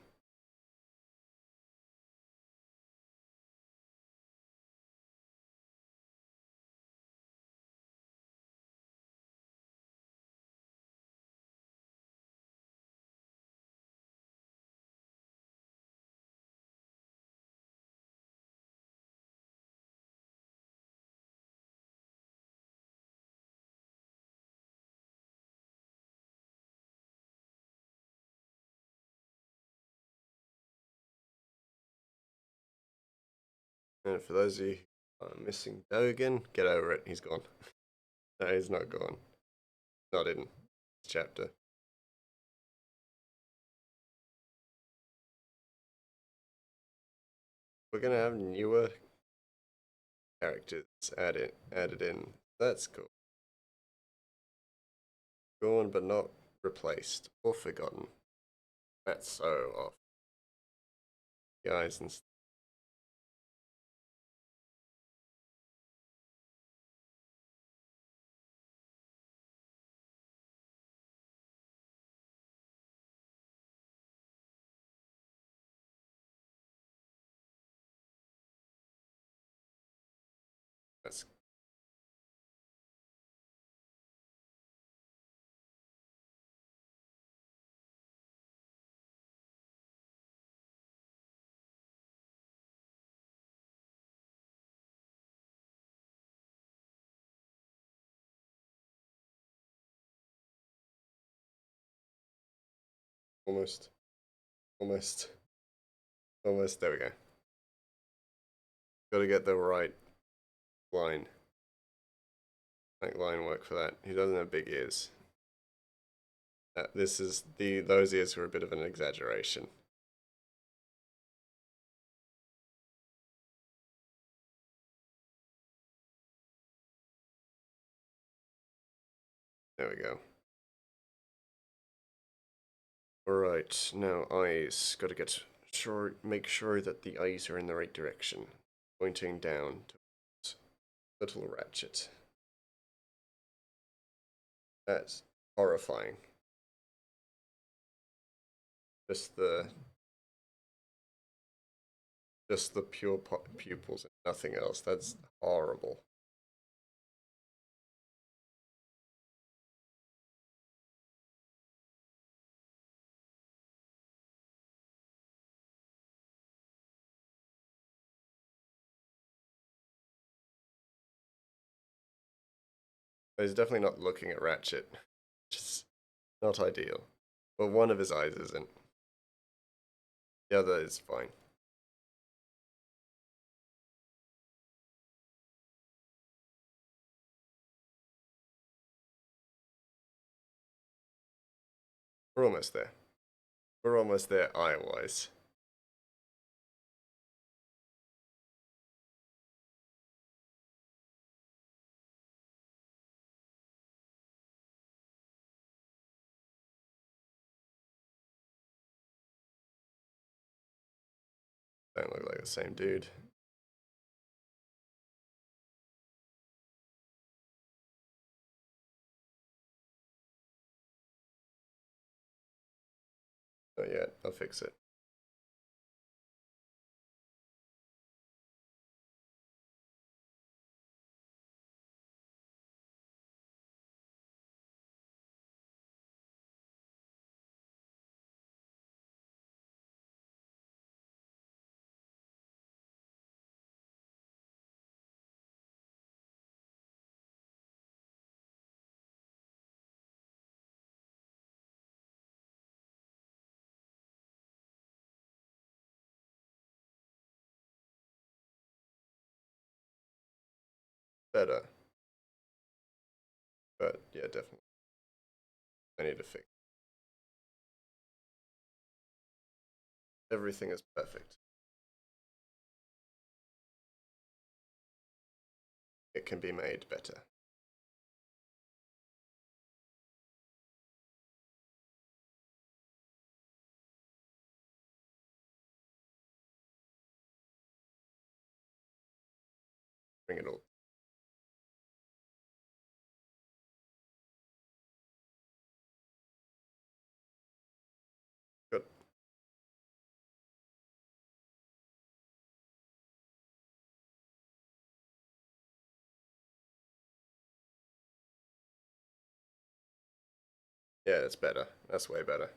And for those of you missing Dogan, get over it. He's gone. No, he's not gone. Not in this chapter. We're gonna have newer characters added in. That's cool. Gone but not replaced or forgotten. That's so off. Guys and that's Almost, almost, almost. There we go. Got to get the right line. Make line work for that. He doesn't have big ears. This is those ears were a bit of an exaggeration. There we go. Alright, now eyes. Gotta make sure that the eyes are in the right direction. Pointing down towards little Ratchet. That's horrifying. Just the pure pupils and nothing else. That's horrible. He's definitely not looking at Ratchet. Just not ideal. Well, one of his eyes isn't. The other is fine. We're almost there. We're almost there eye-wise. Don't look like the same dude. Not yet. I'll fix it. Better. But yeah, definitely. I need to fix. Everything is perfect. It can be made better. Bring it all. Good. Yeah, it's better. That's way better.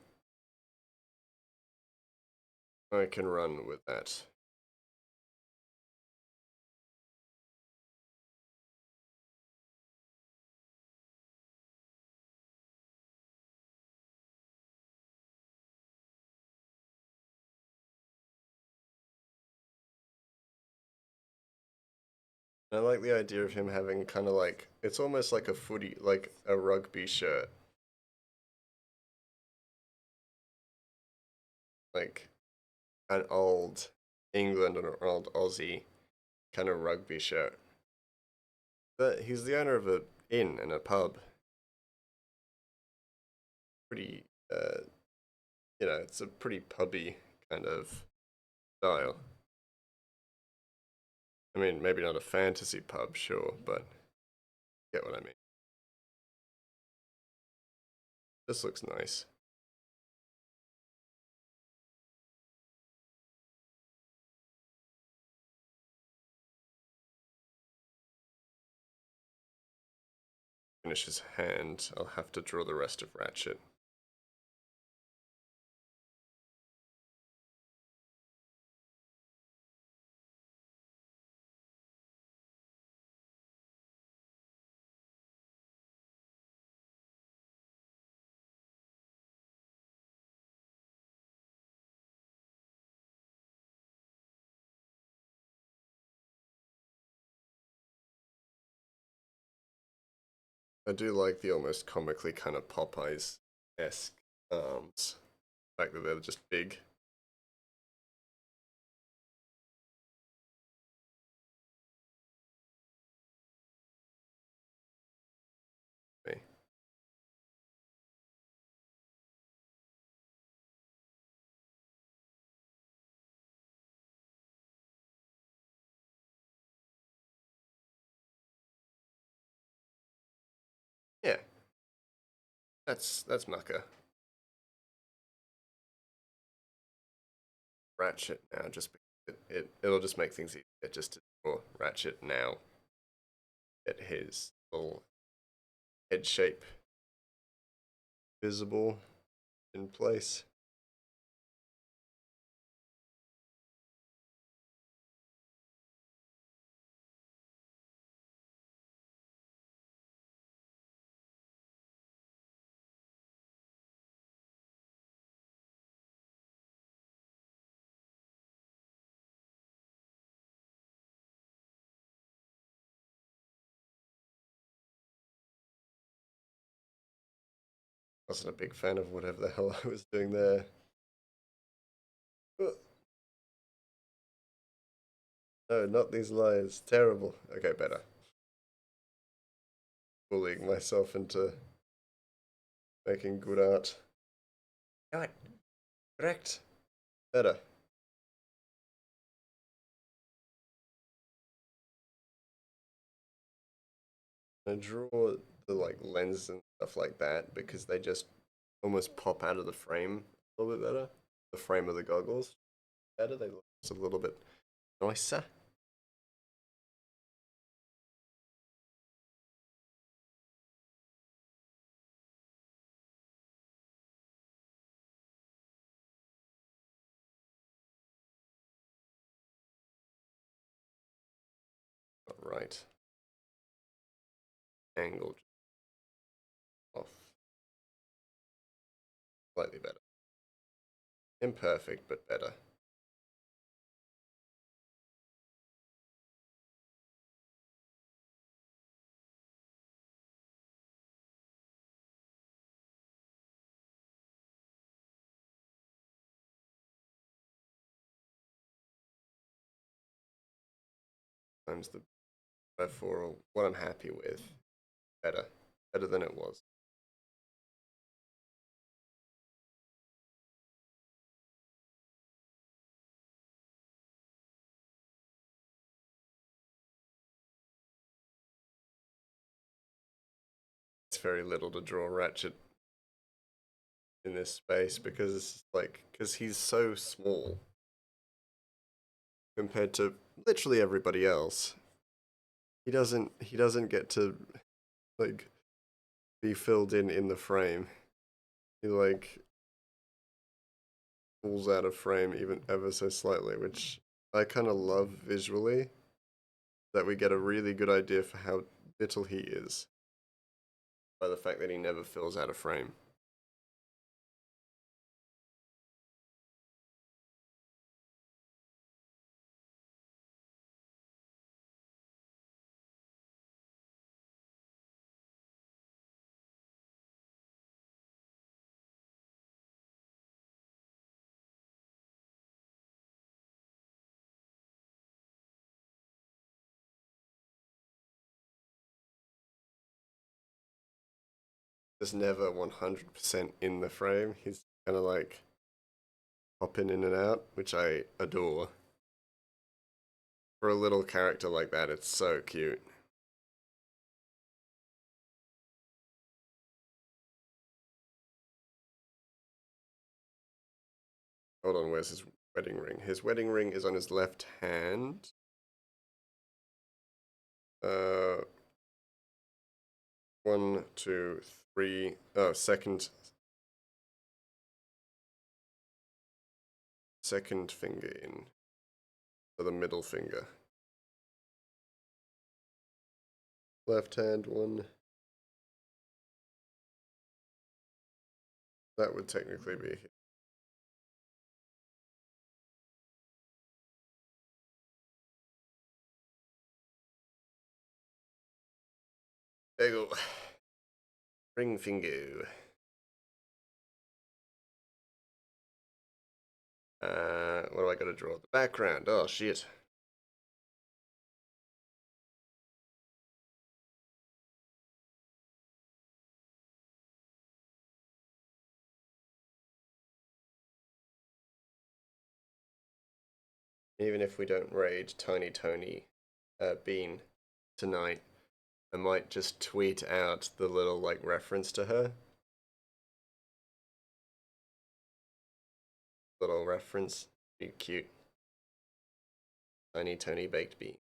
I can run with that. I like the idea of him having kind of like, it's almost like a footy, like a rugby shirt. Like an old England or an old Aussie kind of rugby shirt. But he's the owner of a inn and a pub. Pretty, it's a pretty pubby kind of style. I mean, maybe not a fantasy pub, sure, but get what I mean. This looks nice. Finish his hand. I'll have to draw the rest of Ratchet. I do like the almost comically kind of Popeyes-esque arms. The fact that they're just big. Me. Yeah, that's mucker. Ratchet now, just because it'll just make things easier just to draw Ratchet now. Get his little head shape visible in place. Wasn't a big fan of whatever the hell I was doing there. No, not these lines. Terrible. Okay, better. Bullying myself into making good art. God, correct. Better. I draw the like lens and stuff like that because they just almost pop out of the frame a little bit better. The frame of the goggles better. They look just a little bit nicer. Right. Angled off. Slightly better. Imperfect, but better. Times the for what I'm happy with. Better. Better than it was. It's very little to draw Ratchet in this space because because he's so small compared to literally everybody else. He doesn't get to like be filled in the frame. He like pulls out of frame even ever so slightly, which I kind of love visually. That we get a really good idea for how little he is by the fact that he never fills out of frame. Just never 100% in the frame. He's kind of like popping in and out, which I adore. For a little character like that, it's so cute. Hold on, where's his wedding ring? His wedding ring is on his left hand. Uh, one, two, three. Oh, second finger in. For the middle finger. Left hand one. That would technically be. There you go. Ring finger. What do I gotta draw? The background. Oh, shit. Even if we don't raid Tiny Tony Bean tonight, I might just tweet out the little, like, reference to her. Little reference. Be cute. Tiny Tony Baked Bean.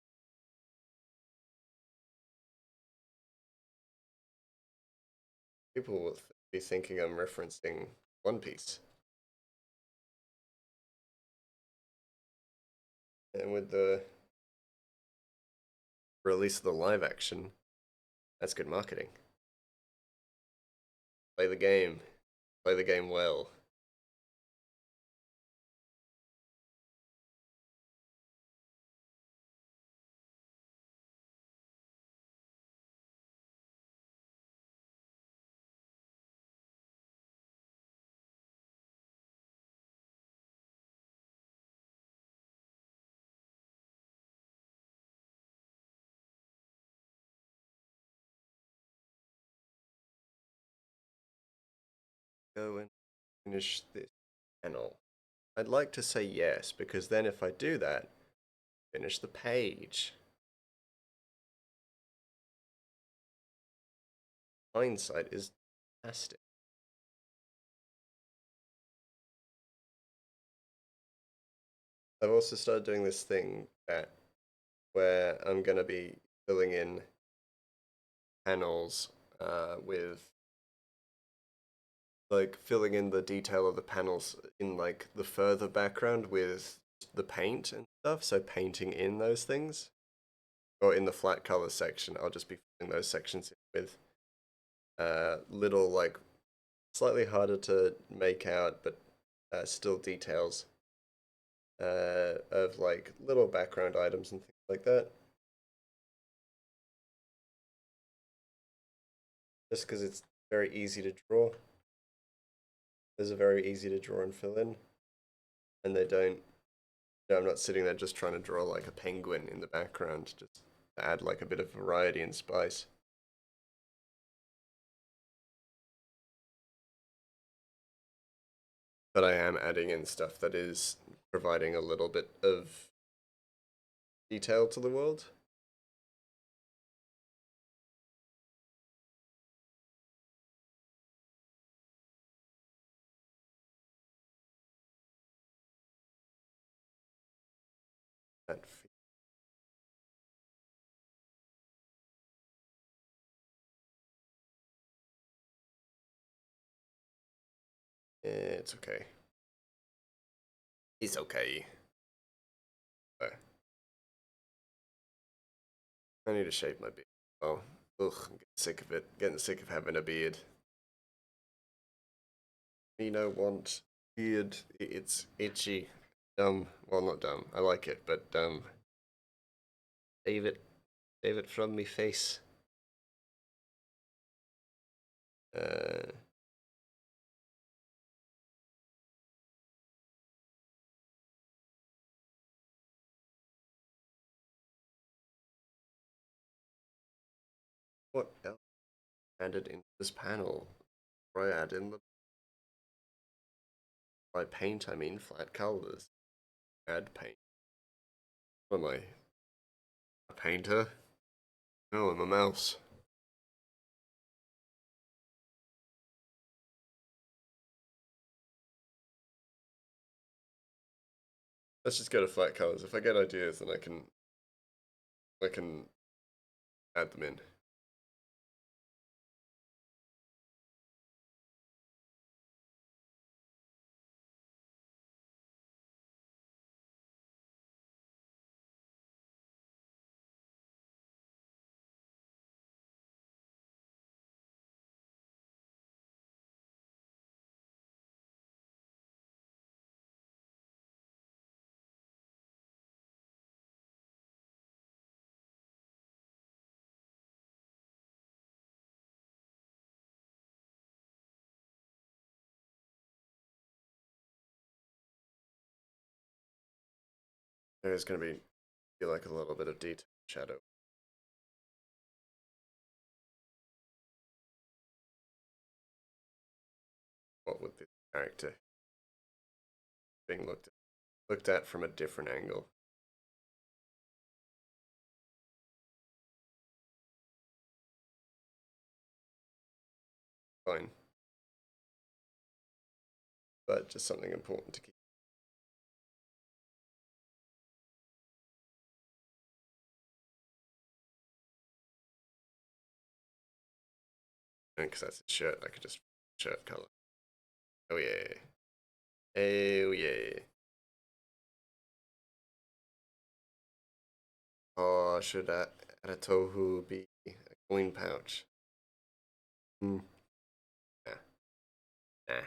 People will be thinking I'm referencing One Piece. And with the release of the live action, that's good marketing. Play the game. Play the game well. Go and finish this panel. I'd like to say yes, because then if I do that, finish the page. Hindsight is fantastic. I've also started doing this thing where I'm going to be filling in panels with like filling in the detail of the panels in like the further background with the paint and stuff. So painting in those things, or in the flat color section, I'll just be filling those sections in with little like slightly harder to make out, but still details of like little background items and things like that. Just because it's very easy to draw. Those are very easy to draw and fill in, and they don't. I'm not sitting there just trying to draw like a penguin in the background, just to add like a bit of variety and spice. But I am adding in stuff that is providing a little bit of detail to the world. That it's okay. It's okay. I need to shave my beard. Oh, ugh, I'm getting sick of it. Getting sick of having a beard. You know, want beard. It's itchy. Dumb. Well, not dumb. I like it, but dumb. Save it. Save it from me face. Uh, what else added into this panel? I add in the by paint. I mean flat colors. Add paint. What am I? A painter? No, I'm a mouse. Let's just go to flat colors. If I get ideas, then I can add them in. There's going to be feel like a little bit of detail shadow. What would this character being looked at from a different angle? Fine, but just something important to keep. Because that's his shirt, I could just shirt color. Oh yeah. Oh yeah. Oh, should Adatohu be a coin pouch? Hmm. Nah. Nah.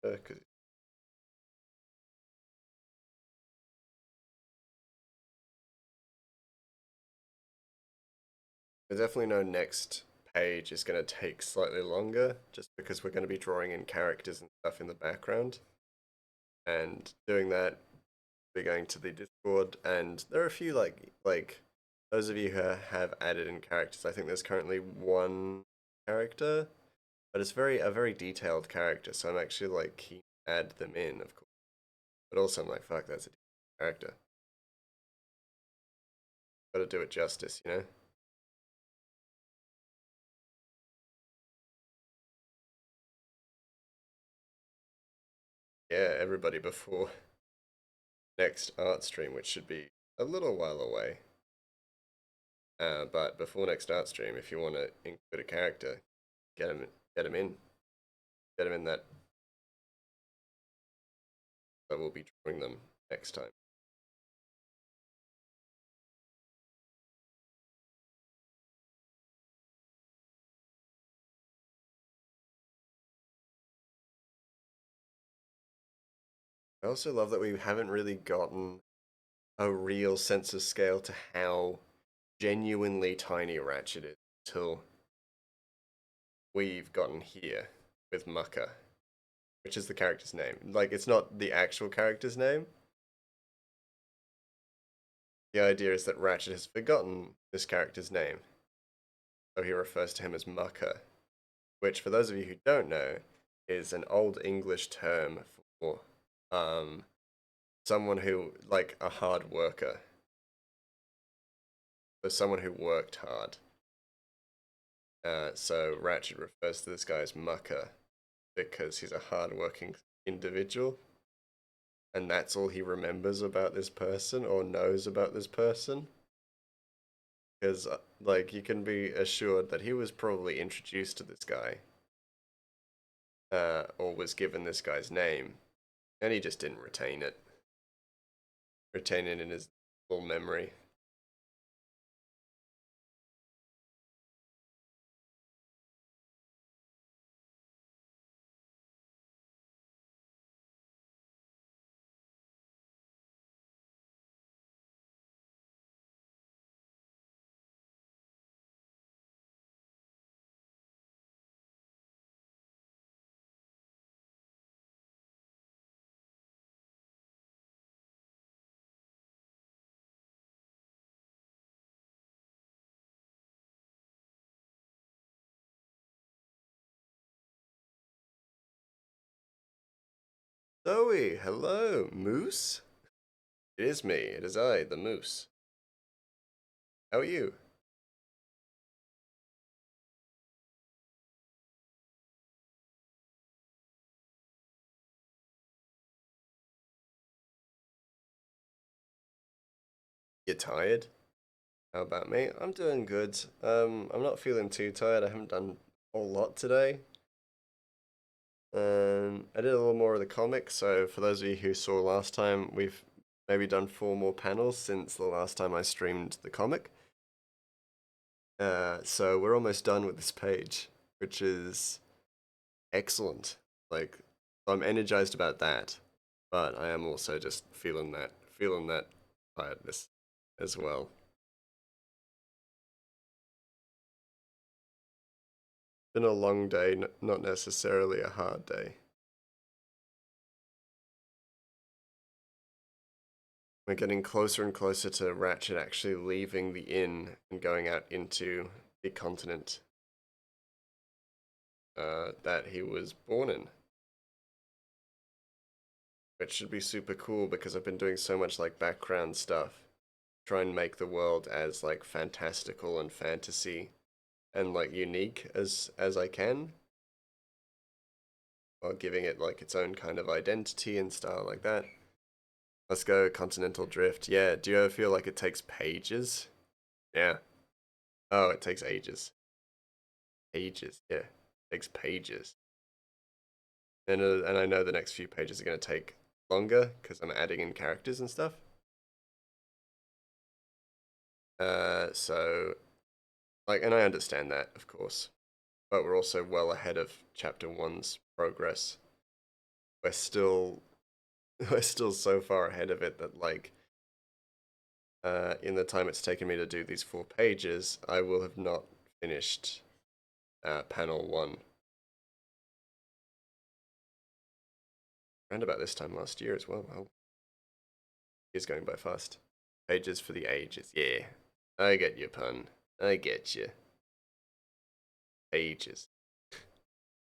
Cause we definitely know next page is going to take slightly longer, just because we're going to be drawing in characters and stuff in the background. And doing that, we're going to the Discord, and there are a few like those of you who have added in characters. I think there's currently one character, but it's a very detailed character. So I'm actually like keen to add them in, of course. But also I'm like, fuck, that's a character. Got to do it justice, you know. Yeah, everybody before next art stream, which should be a little while away. But before next art stream, if you want to include a character, get him, get him in, get him in that. But we'll be drawing them next time. I also love that we haven't really gotten a real sense of scale to how genuinely tiny Ratchet is until we've gotten here with Mucka, which is the character's name. Like, it's not the actual character's name. The idea is that Ratchet has forgotten this character's name, so he refers to him as Mucka, which, for those of you who don't know, is an old English term for um, someone who, like, a hard worker. So someone who worked hard. So Ratchet refers to this guy as Mucka because he's a hard-working individual, and that's all he remembers about this person or knows about this person. Because, like, you can be assured that he was probably introduced to this guy, or was given this guy's name, and he just didn't retain it in his full memory. Zoe, hello, Moose? It is me, it is I, the Moose. How are you? You tired? How about me? I'm doing good. I'm not feeling too tired. I haven't done a whole lot today. I did a little more of the comic, so for those of you who saw last time, we've maybe done 4 more panels since the last time I streamed the comic. So we're almost done with this page, which is excellent. Like, I'm energized about that, but I am also just feeling that tiredness as well. Been a long day, not necessarily a hard day. We're getting closer and closer to Ratchet actually leaving the inn and going out into the continent that he was born in, which should be super cool because I've been doing so much like background stuff, try and make the world as like fantastical and fantasy and like unique as I can, while giving it like its own kind of identity and style like that. Let's go Continental Drift. Yeah, do you ever feel like it takes pages? Yeah. Oh, it takes ages. Pages, yeah. It takes pages. And I know the next few pages are going to take longer because I'm adding in characters and stuff. So, like, and I understand that, of course, but we're also well ahead of chapter one's progress. We're still, we're still so far ahead of it that, like, in the time it's taken me to do these 4 pages, I will have not finished panel one. Around about this time last year as well. Well, it's going by fast. Pages for the ages. Yeah, I get your pun. I get you. Pages.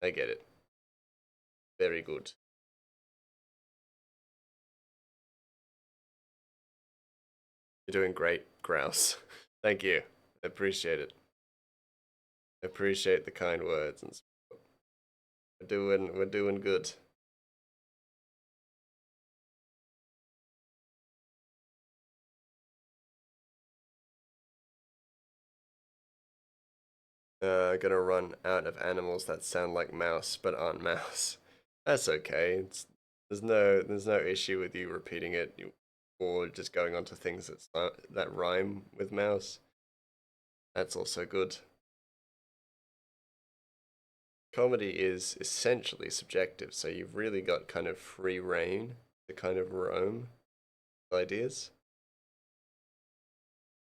I get it. Very good. You're doing great, Grouse. Thank you. I appreciate it. I appreciate the kind words and support. We're doing good. Gonna run out of animals that sound like mouse but aren't mouse. That's okay. There's no issue with you repeating it or just going on to things that rhyme with mouse. That's also good. Comedy is essentially subjective, so you've really got kind of free reign to kind of roam with ideas.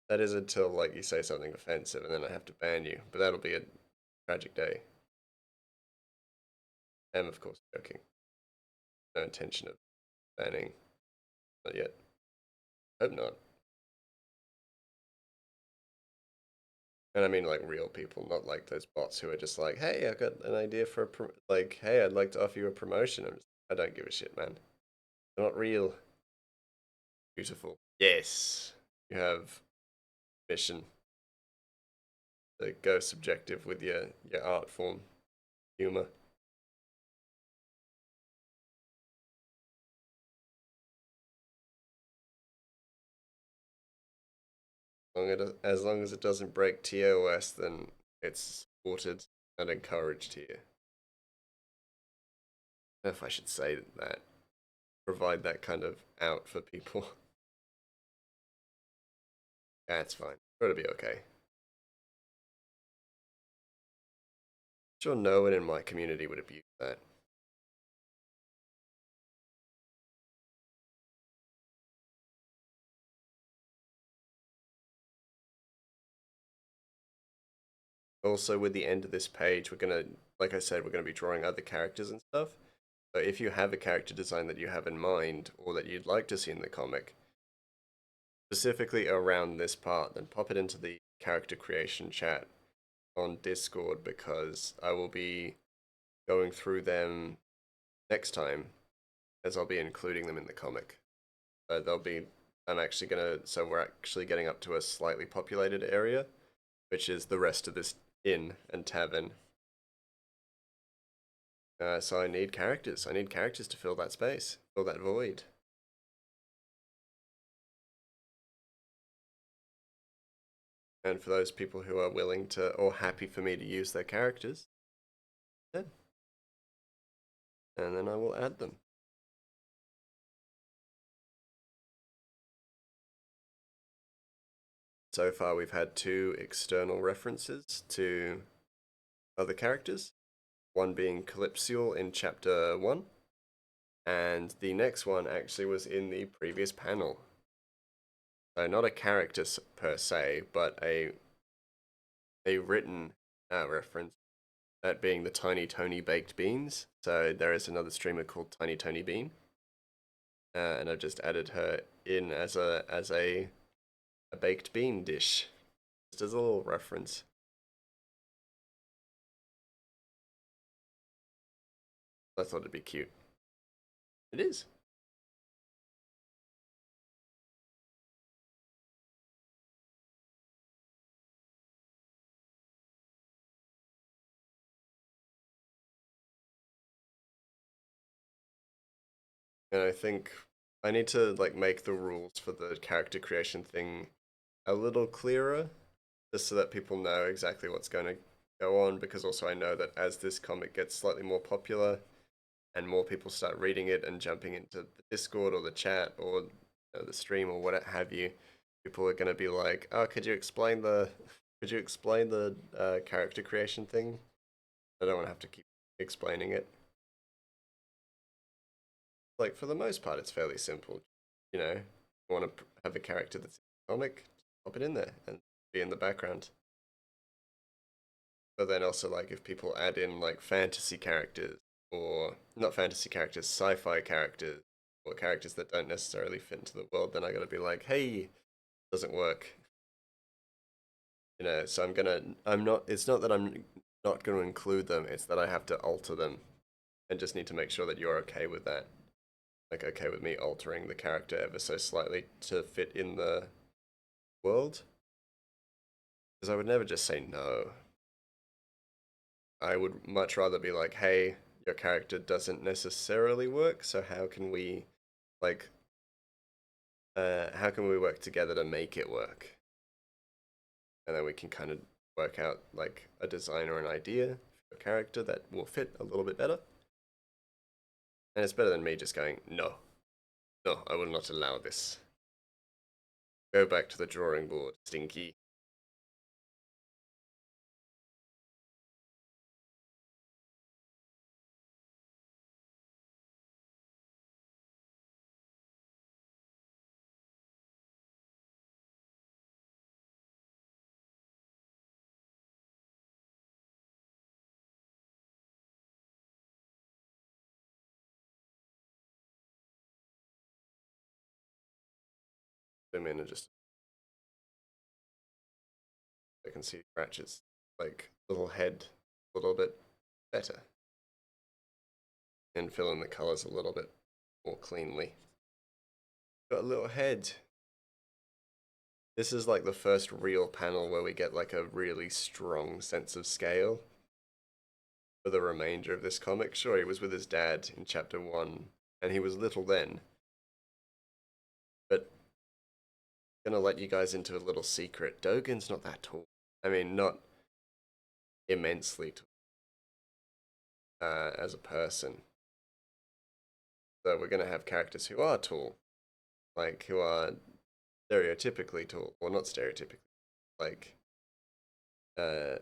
That is until like you say something offensive and then I have to ban you, but that'll be a tragic day. I'm of course joking. No intention of banning. Not yet. Hope not. And I mean like real people, not like those bots who are just like, "Hey, I've got an idea for like, hey, I'd like to offer you a promotion." I don't give a shit, man. They're not real. Beautiful. Yes, you have mission to go subjective with your art form, humor. As long as it doesn't break TOS, then it's supported and encouraged here. I don't know if I should say that. Provide that kind of out for people. That's fine. It'll be okay. Sure, no one in my community would abuse that. Also, with the end of this page, we're gonna, like I said, we're gonna be drawing other characters and stuff. But if you have a character design that you have in mind or that you'd like to see in the comic, specifically around this part, then pop it into the character creation chat on Discord because I will be going through them next time as I'll be including them in the comic. They'll be, I'm actually gonna, so we're actually getting up to a slightly populated area, which is the rest of this inn and tavern. So I need characters. I need characters to fill that space, fill that void. And for those people who are willing to or happy for me to use their characters, yeah, and then I will add them. So far, we've had 2 external references to other characters, one being Calypsule in chapter 1, and the next one actually was in the previous panel. So not a character per se, but a written reference, that being the Tiny Tony baked beans. So there is another streamer called Tiny Tony Bean, and I've just added her in as a baked bean dish, just as a little reference. I thought it'd be cute. It is. And I think I need to like make the rules for the character creation thing a little clearer, just so that people know exactly what's going to go on. Because also I know that as this comic gets slightly more popular and more people start reading it and jumping into the Discord or the chat or the stream or what have you, people are going to be like, "Oh, could you explain the character creation thing?" I don't want to have to keep explaining it. Like for the most part, it's fairly simple. You know, you want to have a character that's in the comic, pop it in there and be in the background. But then also like if people add in like fantasy characters or not fantasy characters, sci-fi characters or characters that don't necessarily fit into the world, then I gotta be like, hey, doesn't work. You know, so I'm not, it's not that I'm not gonna include them, it's that I have to alter them and just need to make sure that you're okay with that. Like okay with me altering the character ever so slightly to fit in the world. Because I would never just say no. I would much rather be like, hey, your character doesn't necessarily work, so like, how can we work together to make it work? And then we can kind of work out like a design or an idea for a character that will fit a little bit better. And it's better than me just going, no, no, I will not allow this. Go back to the drawing board, Stinky. Zoom in and just I can see Ratchet's like little head a little bit better and fill in the colors a little bit more cleanly. Got a little head. This is like the first real panel where we get like a really strong sense of scale for the remainder of this comic. Sure, he was with his dad in chapter 1, and he was little then, but I'm gonna let you guys into a little secret. Dogen's not that tall. I mean, not immensely tall as a person. So we're gonna have characters who are tall, like who are stereotypically tall, or not stereotypically, like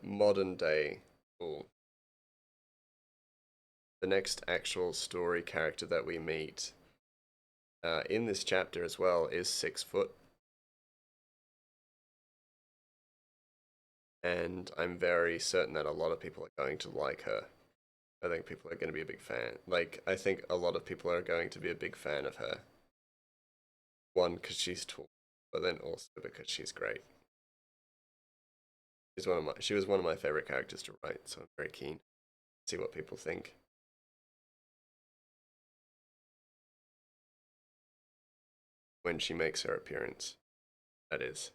modern day tall. The next actual story character that we meet in this chapter as well is 6 foot. And I'm very certain that a lot of people are going to like her. I think people are going to be a big fan. Like, I think a lot of people are going to be a big fan of her. One, because she's tall, but then also because she's great. She was one of my favorite characters to write, so I'm very keen to see what people think when she makes her appearance. That is.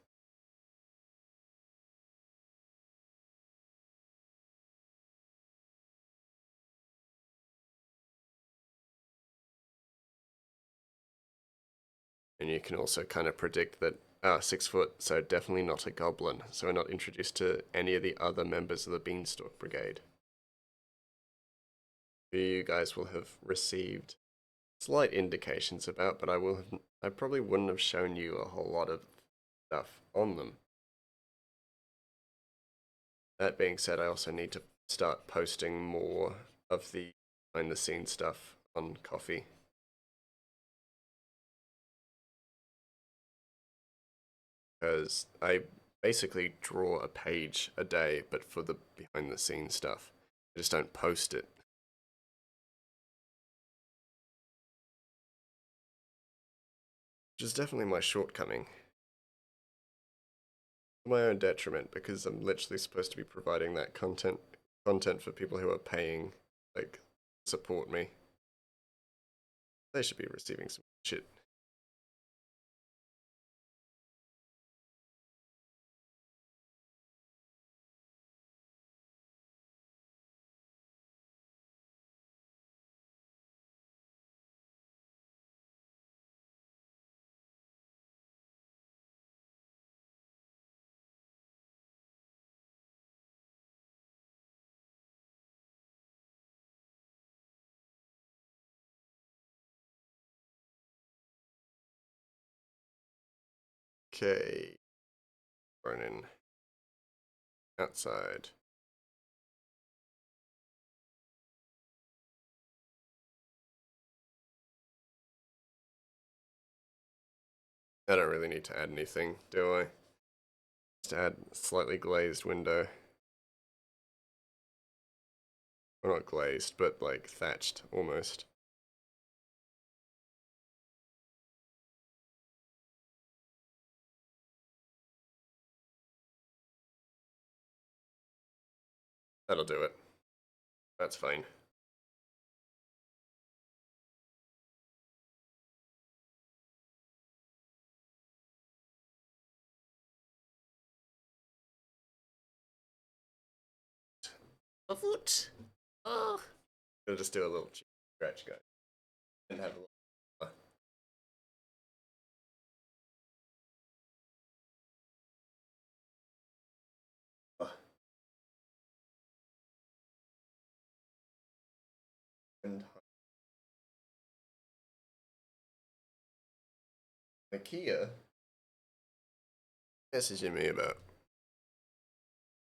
And you can also kind of predict that 6 foot, so definitely not a goblin. So we're not introduced to any of the other members of the Beanstalk Brigade. Who you guys will have received slight indications about, but I probably wouldn't have shown you a whole lot of stuff on them. That being said, I also need to start posting more of the behind the scenes stuff on Kofi. Because I basically draw a page a day, but for the behind the scenes stuff. I just don't post it. Which is definitely my shortcoming. My own detriment, because I'm literally supposed to be providing that content for people who are paying, like, support me. They should be receiving some shit. Okay, running outside. I don't really need to add anything, do I? Just add slightly glazed window. Well, not glazed, but like thatched almost. That'll do it. That's fine. A foot. Oh. I'll just do a little scratch, guys, and have a little. Uh, and IKEA messaging me about.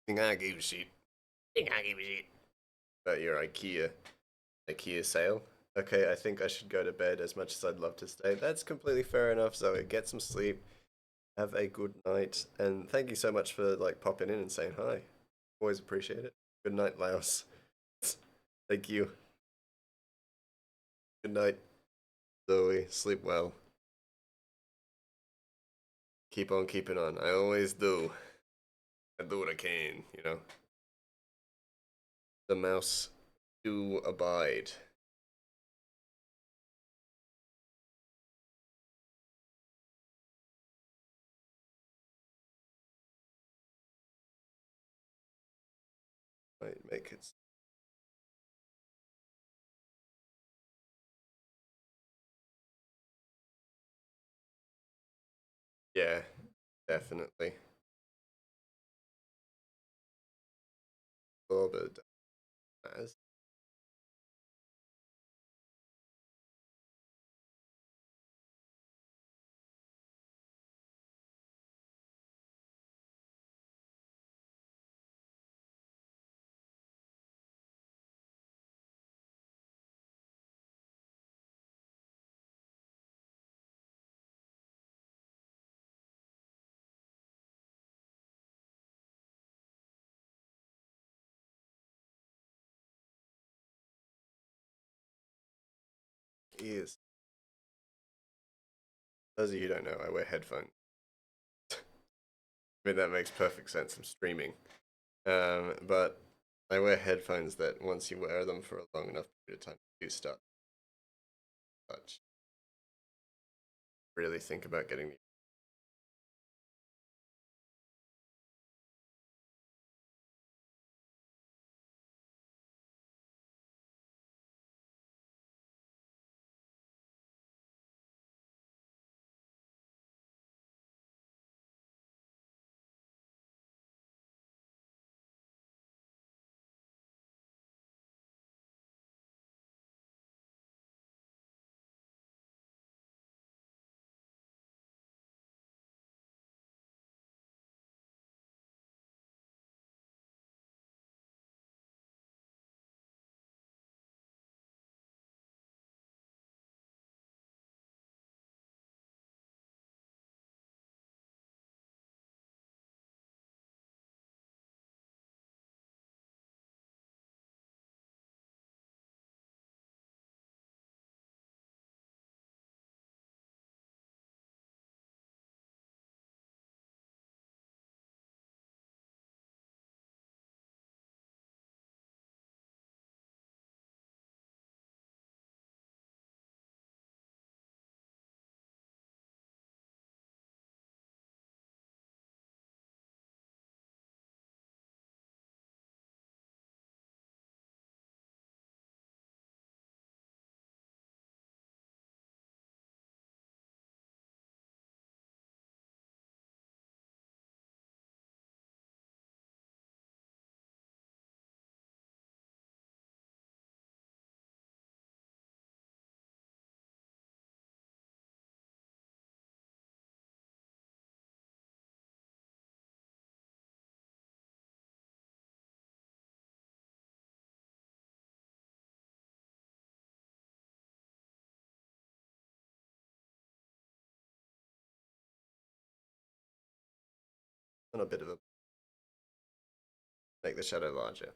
Think I give a shit. Think I give a shit about your IKEA sale. Okay, I think I should go to bed as much as I'd love to stay. That's completely fair enough, Zoe. Get some sleep. Have a good night. And thank you so much for like popping in and saying hi. Always appreciate it. Good night, Laos. Thank you. Good night, Zoe. Sleep well. Keep on keeping on. I always do. I do what I can, you know. The mouse do abide. Might make it. Yeah, definitely. A little bit as is. Those of you who don't know, I wear headphones. I mean, that makes perfect sense. I'm streaming. But I wear headphones that once you wear them for a long enough period of time, you start to touch. Really think about getting And a bit of a make the shadow larger.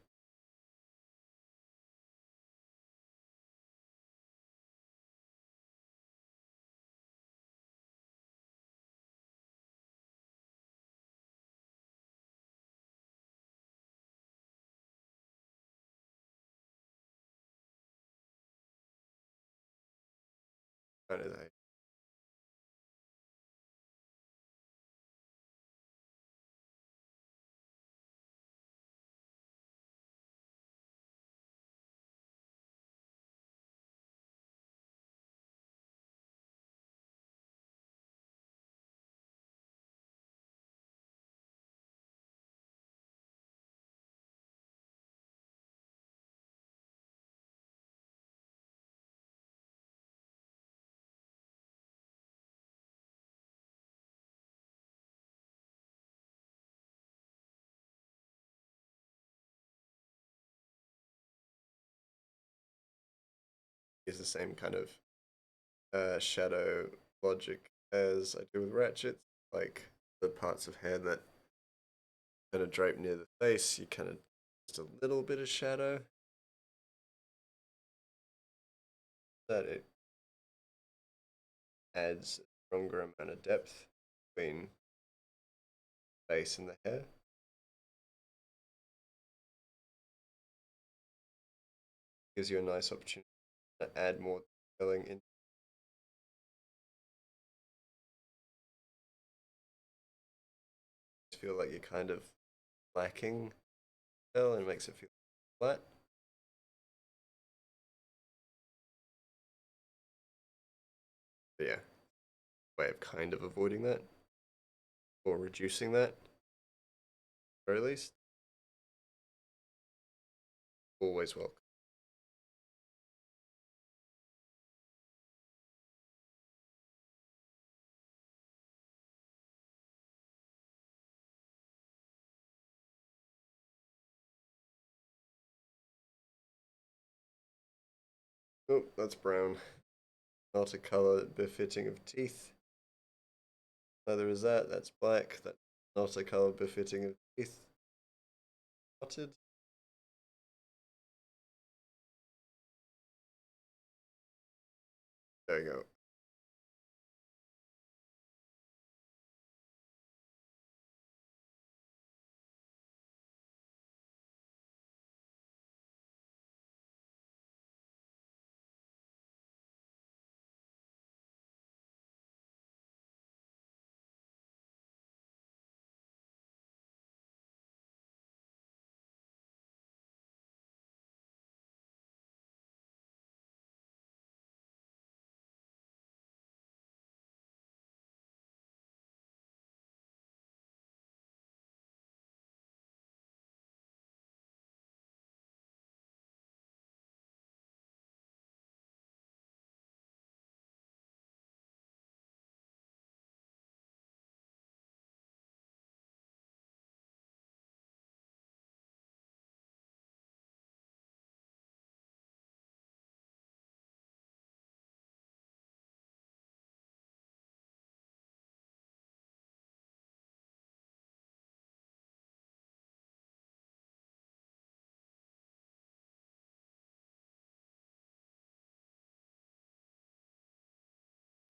Kind of like, use the same kind of shadow logic as I do with ratchets. Like the parts of hair that kind of drape near the face, you kind of just a little bit of shadow that it adds a stronger amount of depth between the face and the hair. Gives you a nice opportunity to add more detailing in. Feel like you're kind of lacking detail and makes it feel flat. But yeah, way of kind of avoiding that or reducing that, at the very least. Always welcome. Oh, that's brown. Not a color befitting of teeth. Neither is that. That's black. That's not a color befitting of teeth. Spotted. There you go.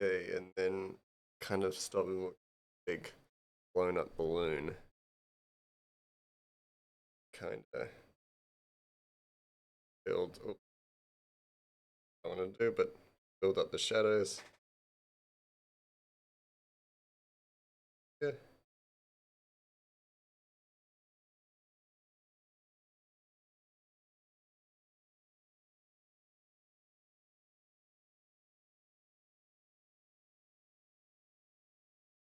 Okay, and then kind of stop and look big blown up balloon. Kind of build. Oh, I want to do, but build up the shadows. Yeah,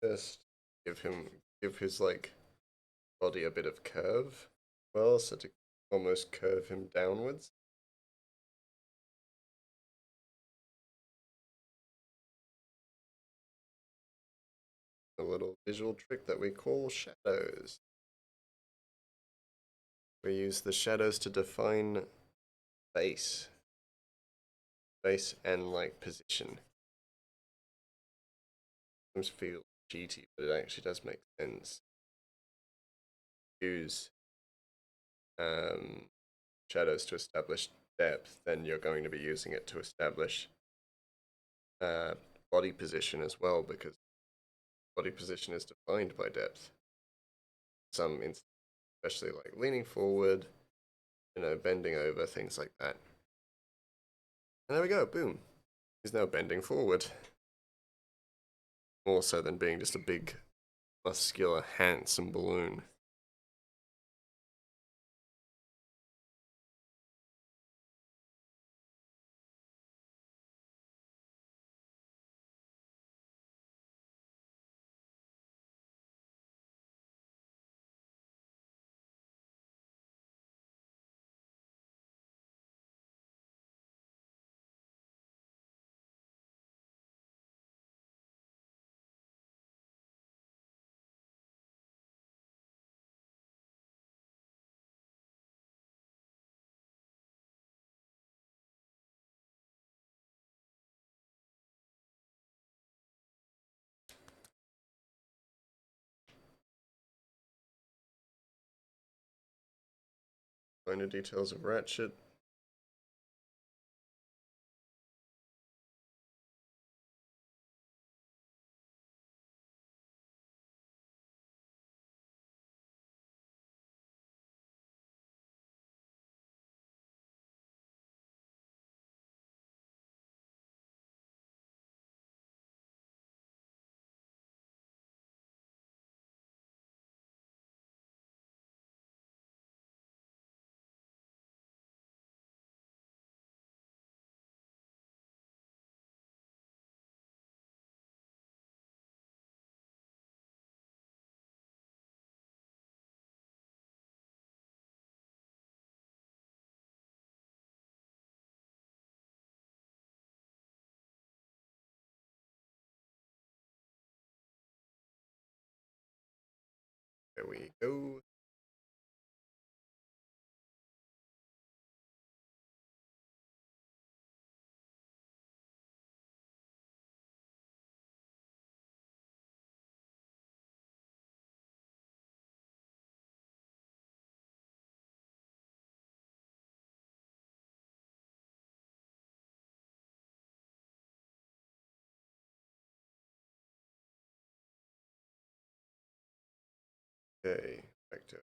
just give his like body a bit of curve. Well, so to almost curve him downwards. A little visual trick that we call shadows. We use the shadows to define face, face and like position. Sometimes feel cheaty, but it actually does make sense. use um, shadows to establish depth, then you're going to be using it to establish uh, body position as well, because body position is defined by depth. Some instances, especially like leaning forward, bending over, things like that. And there we go, boom. He's now bending forward. More so than being just a big, muscular, handsome balloon. Finer details of Ratchet. There we go. Okay, back to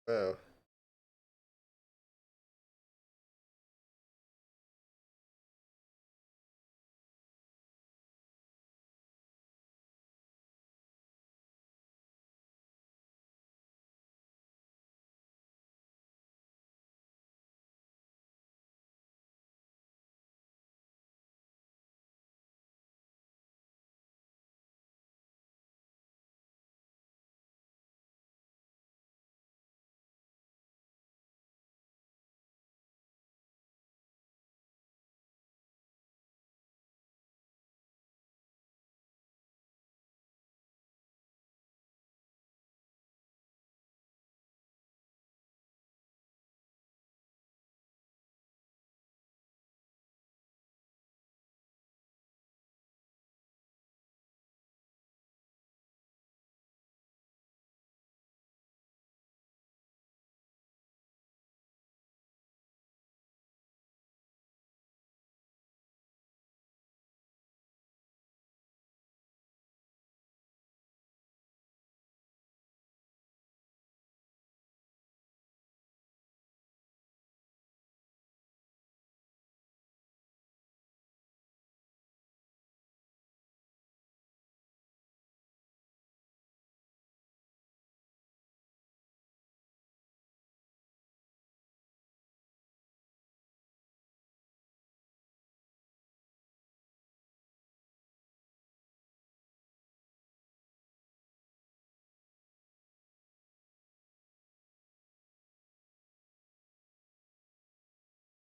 wow.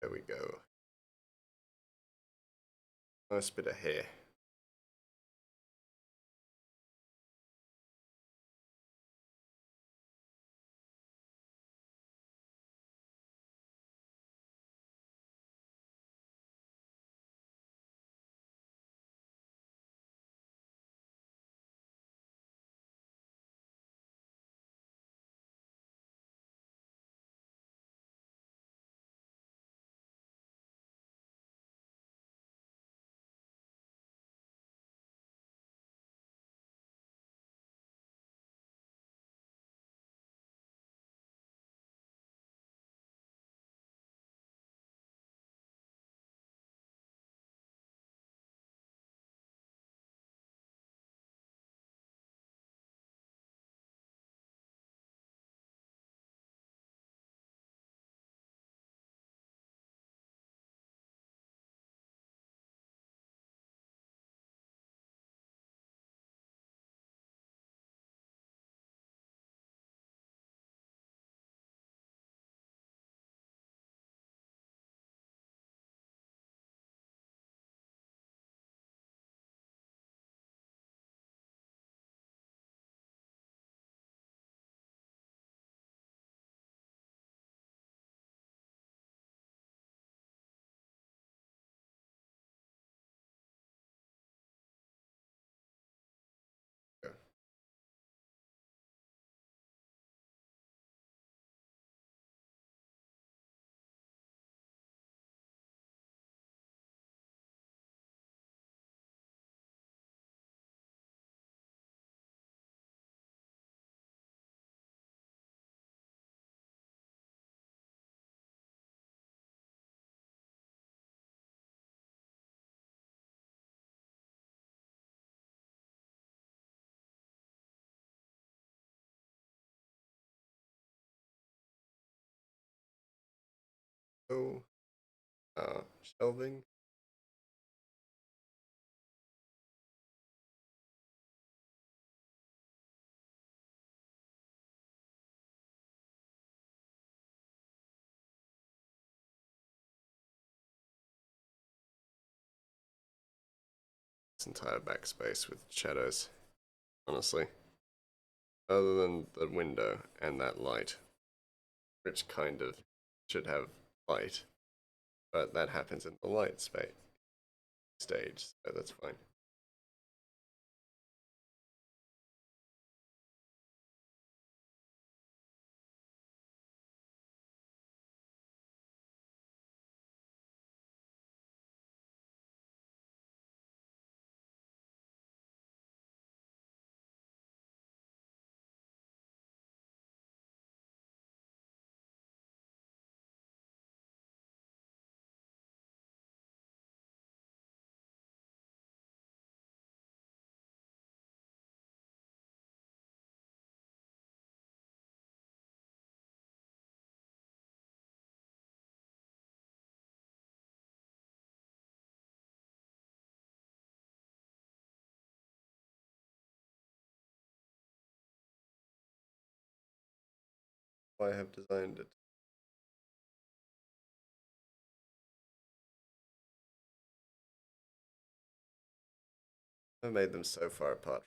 There we go. Nice bit of hair. Oh, shelving. This entire backspace with shadows, honestly. Other than the window and that light, which kind of should have light, but that happens in the light space stage, so that's fine. I have designed it. I made them so far apart.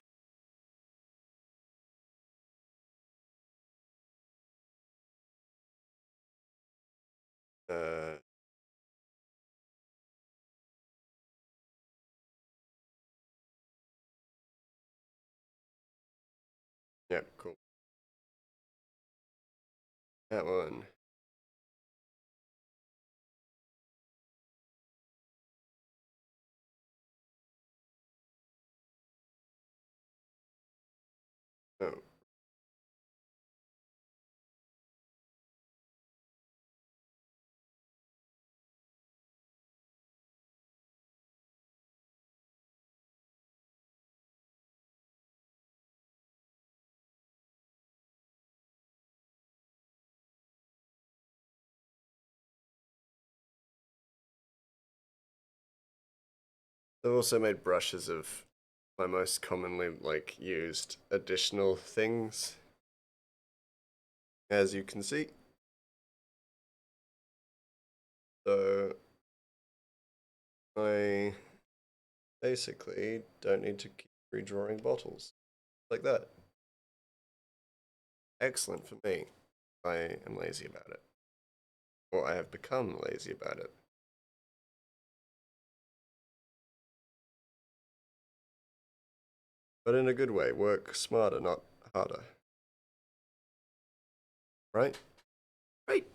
Uh, yeah, cool. That one. Oh, I've also made brushes of my most commonly used additional things, as you can see. So I basically don't need to keep redrawing bottles like that. Excellent for me. I am lazy about it. Or I have become lazy about it. But in a good way, work smarter, not harder. Right? Right.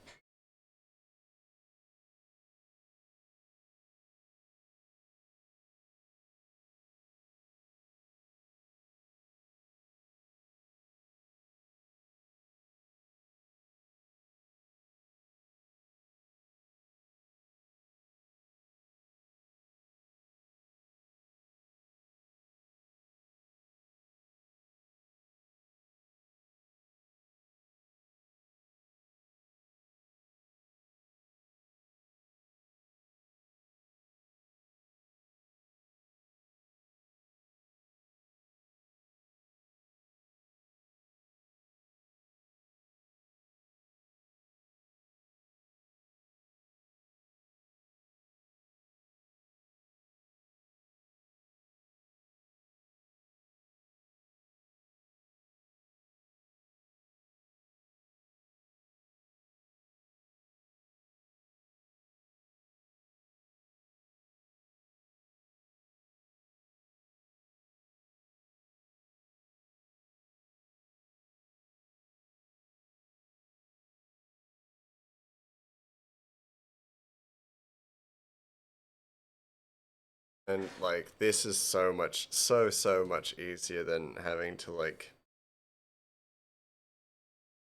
And like this is so much so much easier than having to like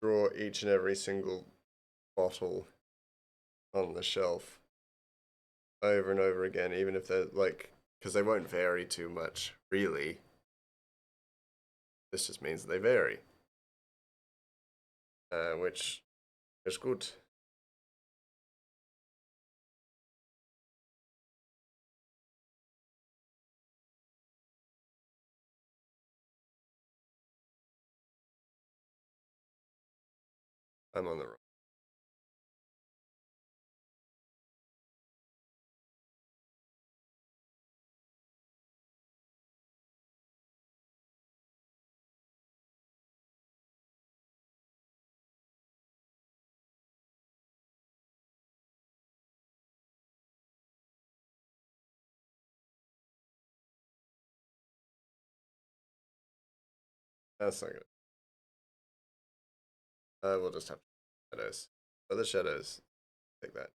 draw each and every single bottle on the shelf over and over again, even if they're like, because they won't vary too much, really. This just means they vary, which is good. I'm on the wrong. That's not good. We'll just have shadows. For the shadows, take that.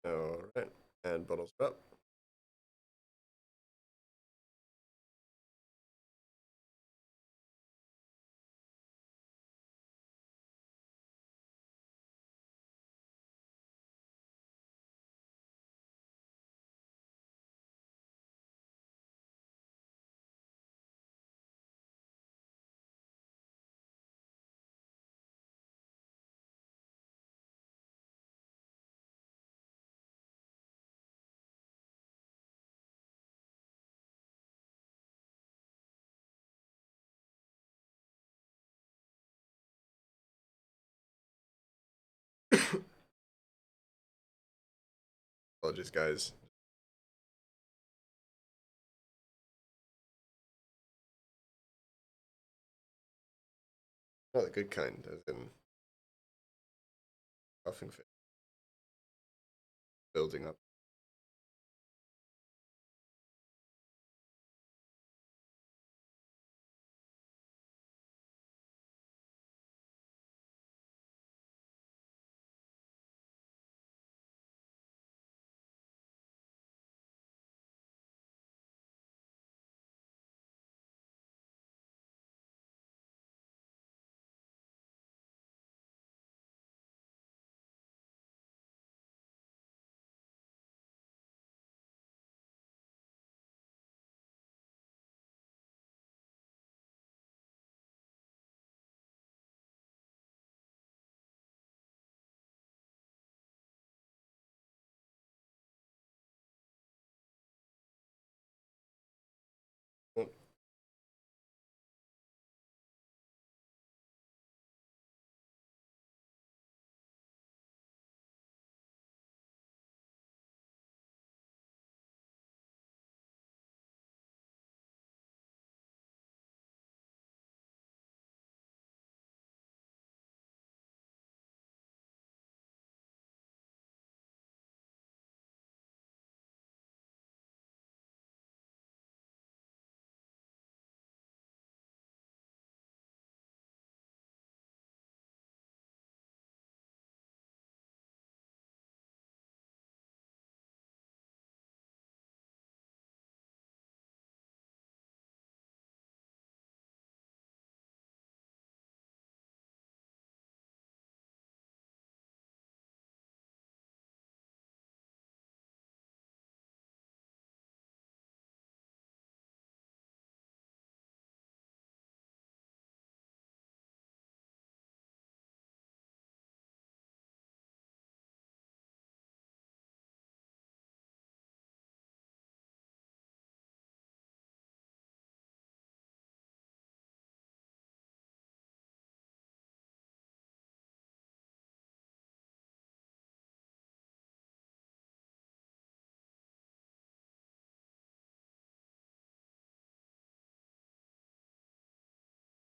All right, and bottles up. Apologies, guys. Not the good kind, as in coughing fit building up. Well,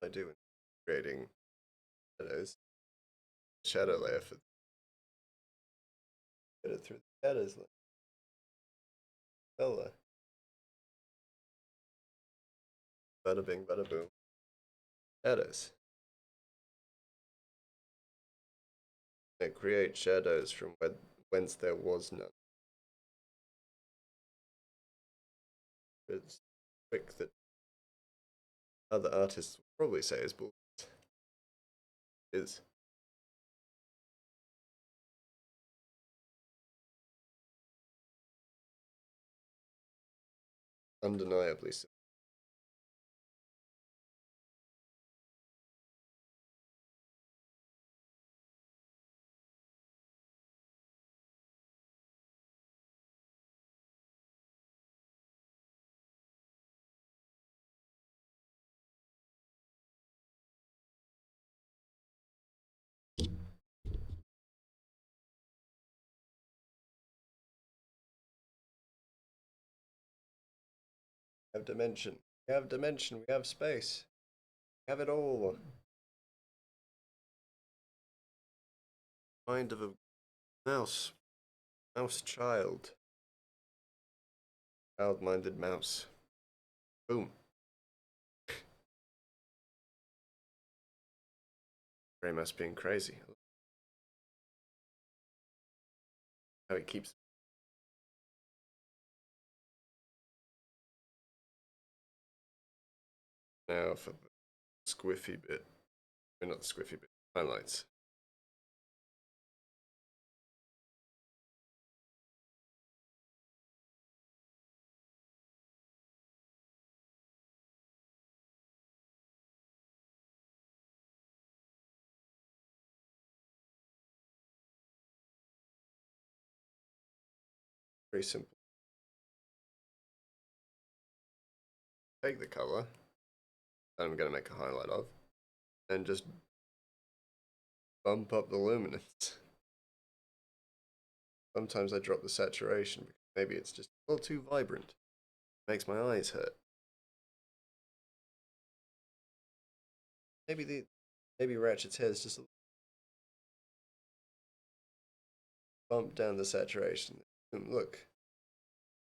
I do when creating shadow layer for get it through the shadows layer. Color. Bada bing, bada boom. Shadows. It creates shadows from whence there was none. It's a trick that other artists will probably say is bull. Is undeniably so. We have dimension. We have dimension. We have space. We have it all. Mind of a mouse. Mouse child. Child-minded mouse. Boom. Grey Mouse being crazy. How he keeps. Now for the squiffy bit. Not the squiffy bit. Highlights. Very simple. Take the color that I'm going to make a highlight of and just bump up the luminance. sometimes I drop the saturation because maybe it's just a little too vibrant. It makes my eyes hurt. Maybe Ratchet's head is just a bump down the saturation. And look,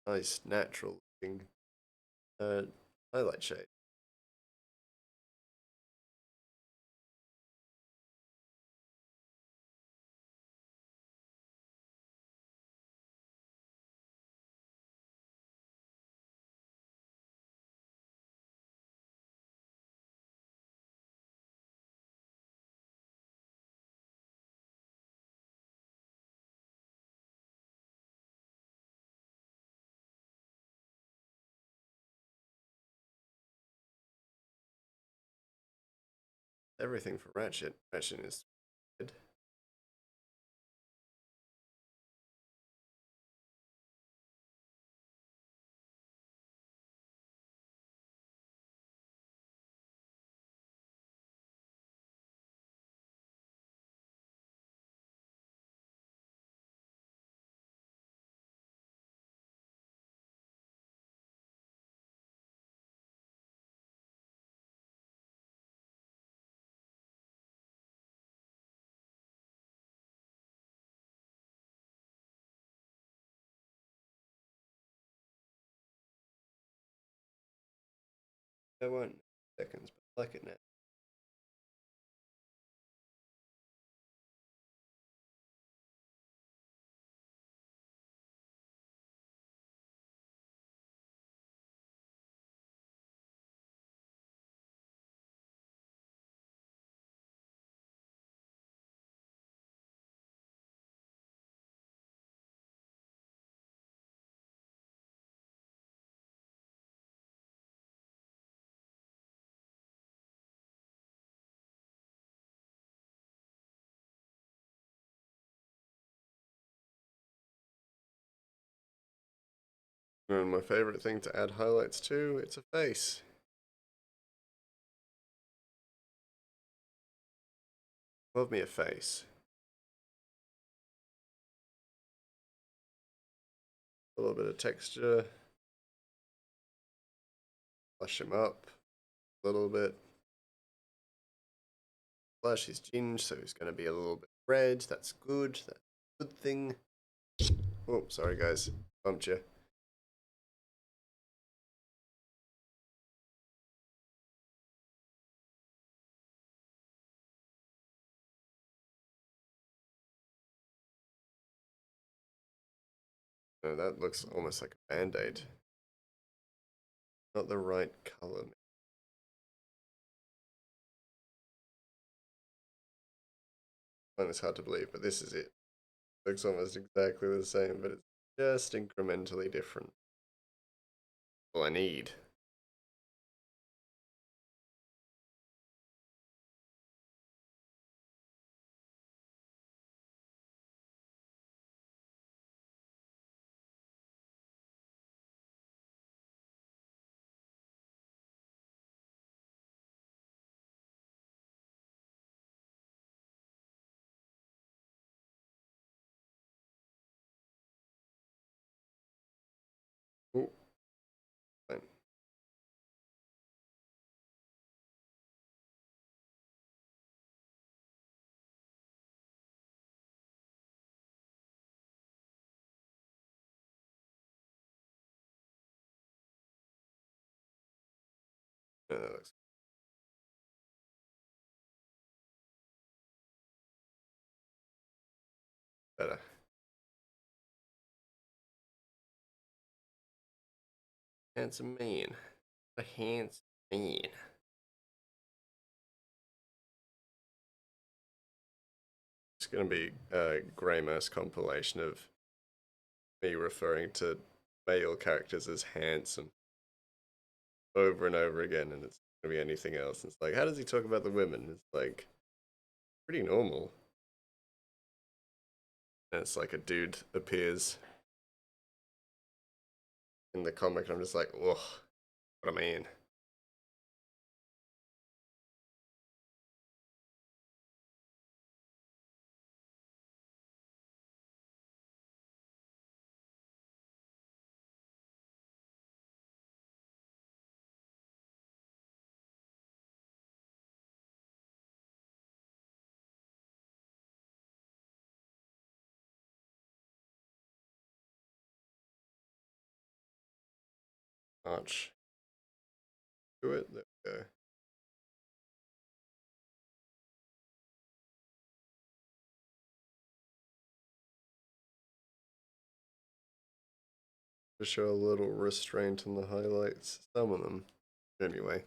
nice natural looking uh, highlight shade. Everything for Ratchet. Ratchet is good. I won't seconds, but I like it now. And my favorite thing to add highlights to, it's a face. Love me a face. A little bit of texture. Flush him up a little bit. Flush his ginge, so he's going to be a little bit red. That's good. That's a good thing. Oh, sorry guys. Bumped you. No, that looks almost like a band-aid. Not the right color. Well, it's hard to believe, but this is it. Looks almost exactly the same, but it's just incrementally different. All I need. Oh, fine. No, that looks better. Handsome man. A handsome man. It's going to be a grey mass compilation of me referring to male characters as handsome over and over again, and it's going to be anything else. It's like, how does he talk about the women? It's like pretty normal. And it's like a dude appears in the comic, and I'm just like, ugh, what a man. arch to it. There we go. To show a little restraint on the highlights, some of them, anyway.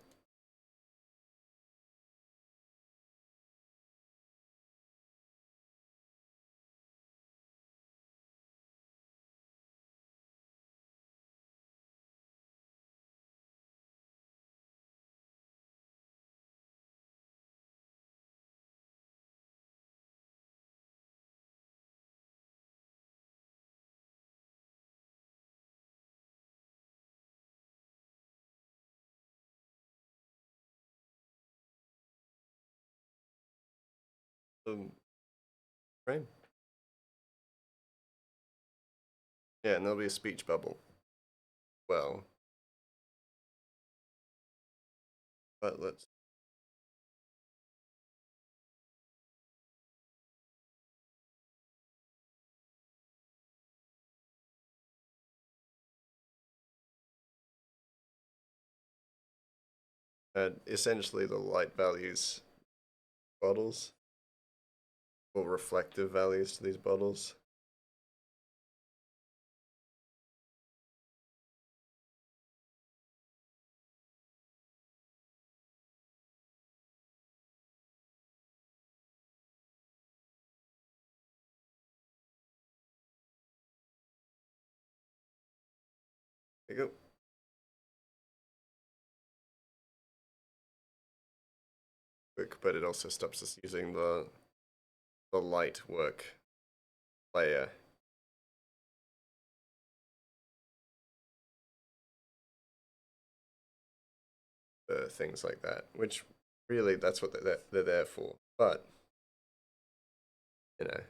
Frame. Yeah, and there'll be a speech bubble. Well, but let's. Essentially, the light values bottles or reflective values to these bottles. There you go. Quick, but it also stops us using the light work layer. Things like that, which really that's what they're there for. But you know,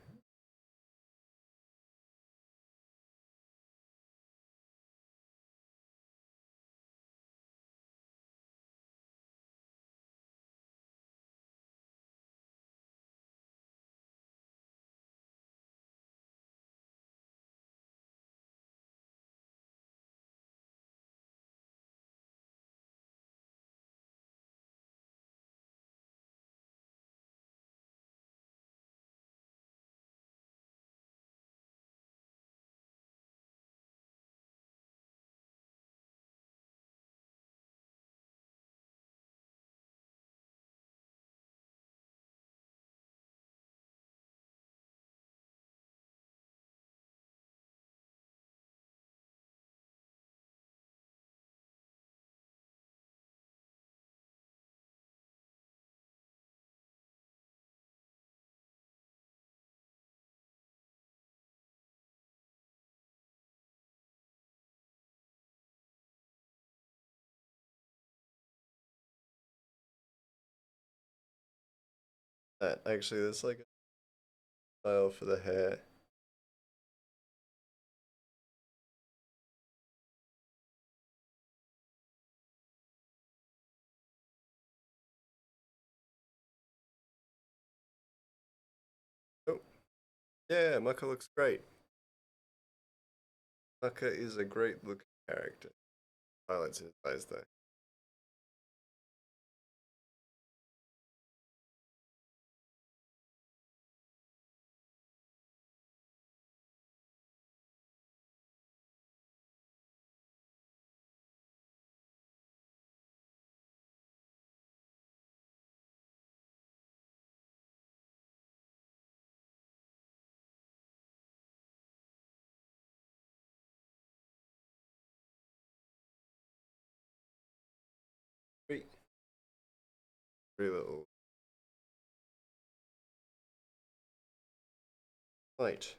that actually there's like a style for the hair. Oh, yeah, Mucka looks great. Mucka is a great looking character. Highlights his eyes though. Sweet. Three little light.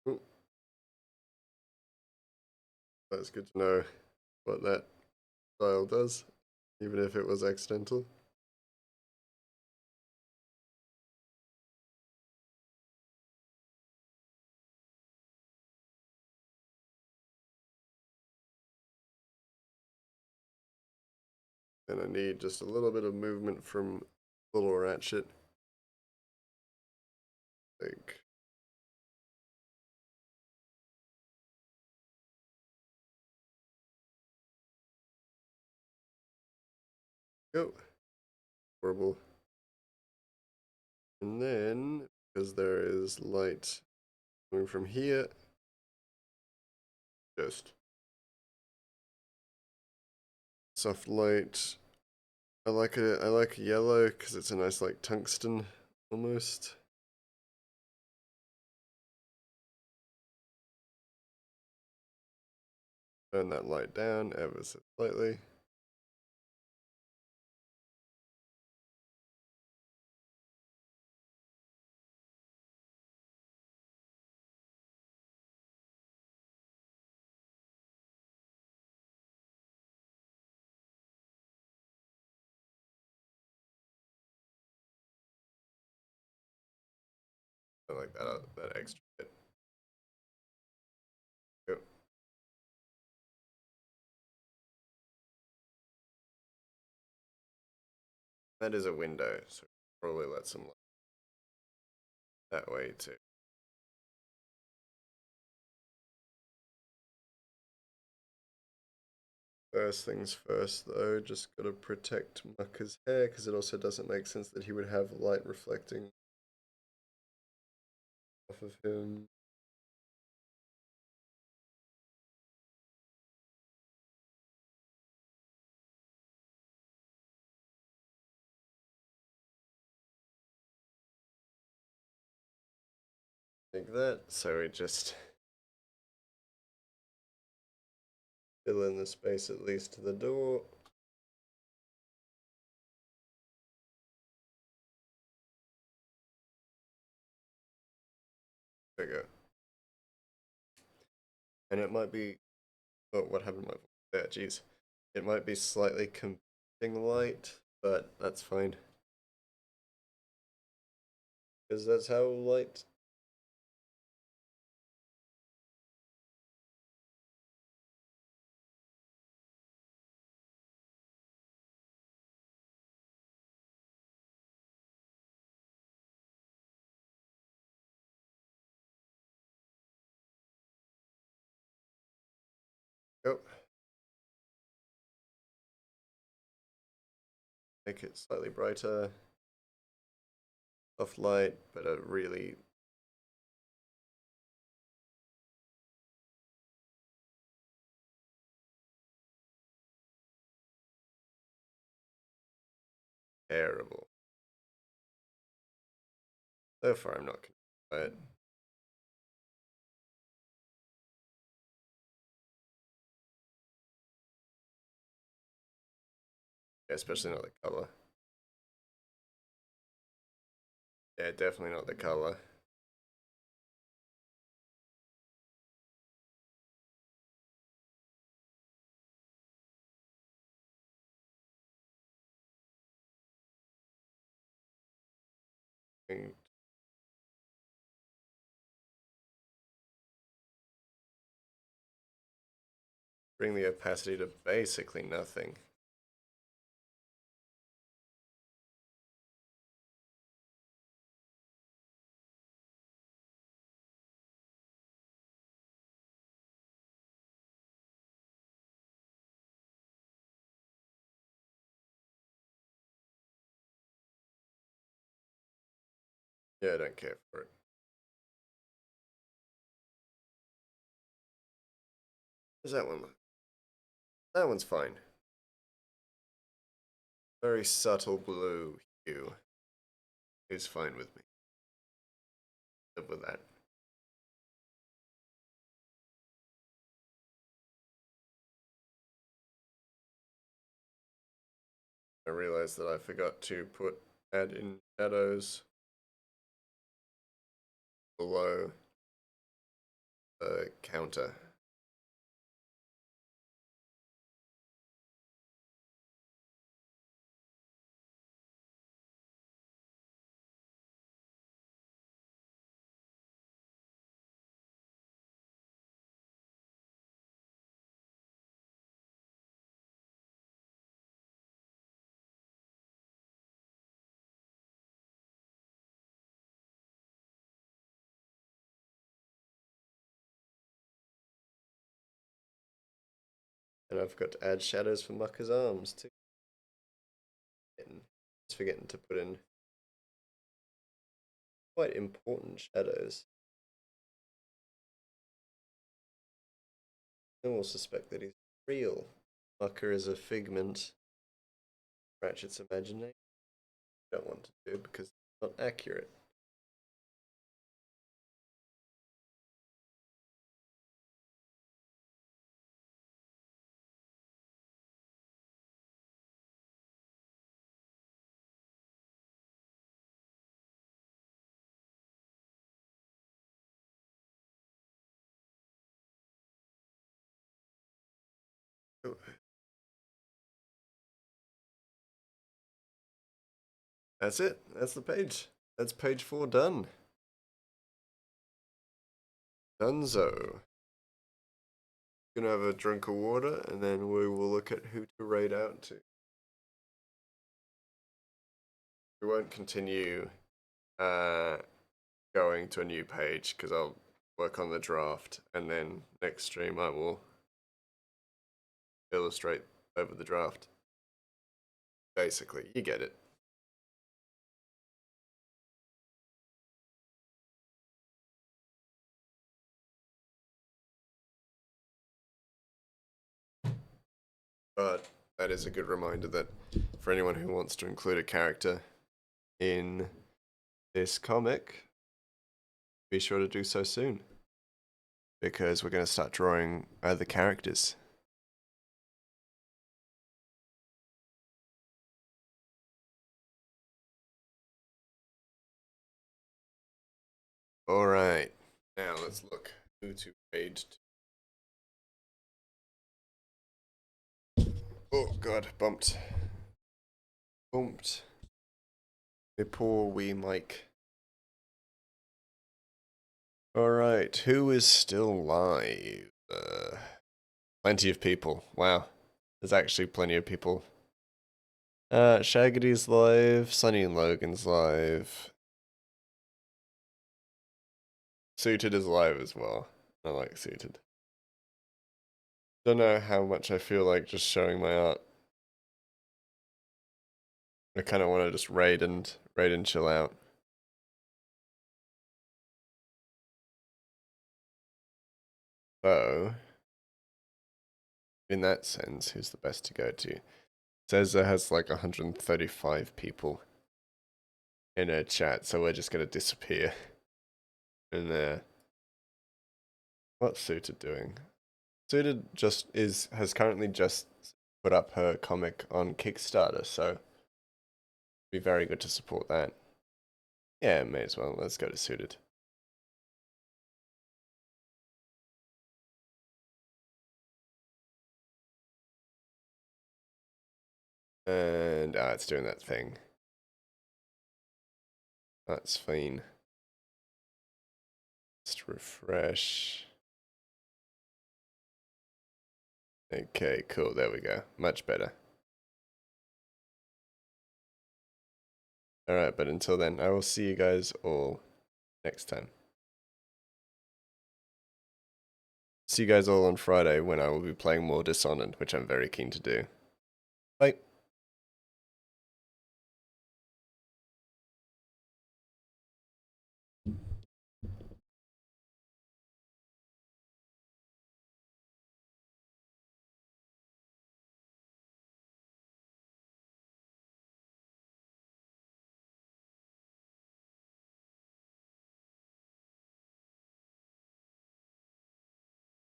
Ooh, that's good to know what that style does. even if it was accidental. And I need just a little bit of movement from little ratchet. Like, go. Horrible. And then, because there is light coming from here, just soft light. I like yellow because it's a nice like tungsten almost. Turn that light down ever so slightly. I like that extra bit. Yep. That is a window, so probably let some light that way too. First things first, though, just gotta protect Mucker's hair because it also doesn't make sense that he would have light reflecting off of him. Like that, so we just fill in the space at least to the door. There we go. And it might be, oh, what happened to my voice there? Jeez. It might be slightly competing light, but that's fine. Because that's how light. Oh, make it slightly brighter. Soft light, but a really terrible. So far, I'm not convinced by it. Yeah, especially not the color. Yeah, definitely not the color. And bring the opacity to basically nothing. Yeah, I don't care for it. Where's that one? That one's fine. Very subtle blue hue is fine with me. Live with that. I realized that I forgot to add in shadows below the counter. And I forgot to add shadows for Mucker's arms too. Just forgetting to put in quite important shadows. No one will suspect that he's real. Mucker is a figment of Ratchet's imagination. Don't want to do because it's not accurate. That's it. That's the page. That's page 4 done. Dunzo. Gonna have a drink of water and then we will look at who to raid out to. We won't continue going to a new page because I'll work on the draft and then next stream I will illustrate over the draft. Basically, you get it. But that is a good reminder that for anyone who wants to include a character in this comic, be sure to do so soon. Because we're going to start drawing other characters. Alright, now let's look who to raid. Oh god, bumped. The poor wee Mike. Alright, who is still live? Plenty of people. Wow. There's actually plenty of people. Shaggy's live, Sunny and Logan's live. Suited is live as well. I like Suited. Don't know how much I feel like just showing my art. I kind of want to just raid and chill out. So, in that sense, who's the best to go to? It says it has like 135 people in a chat, so we're just gonna disappear in there. What's Suited doing? Suited has currently just put up her comic on Kickstarter, so it'd be very good to support that. Yeah, may as well. Let's go to Suited. And it's doing that thing. That's fine. Just refresh. Okay, cool. There we go. Much better. Alright, but until then, I will see you guys all next time. See you guys all on Friday when I will be playing more Dishonored, which I'm very keen to do. Bye.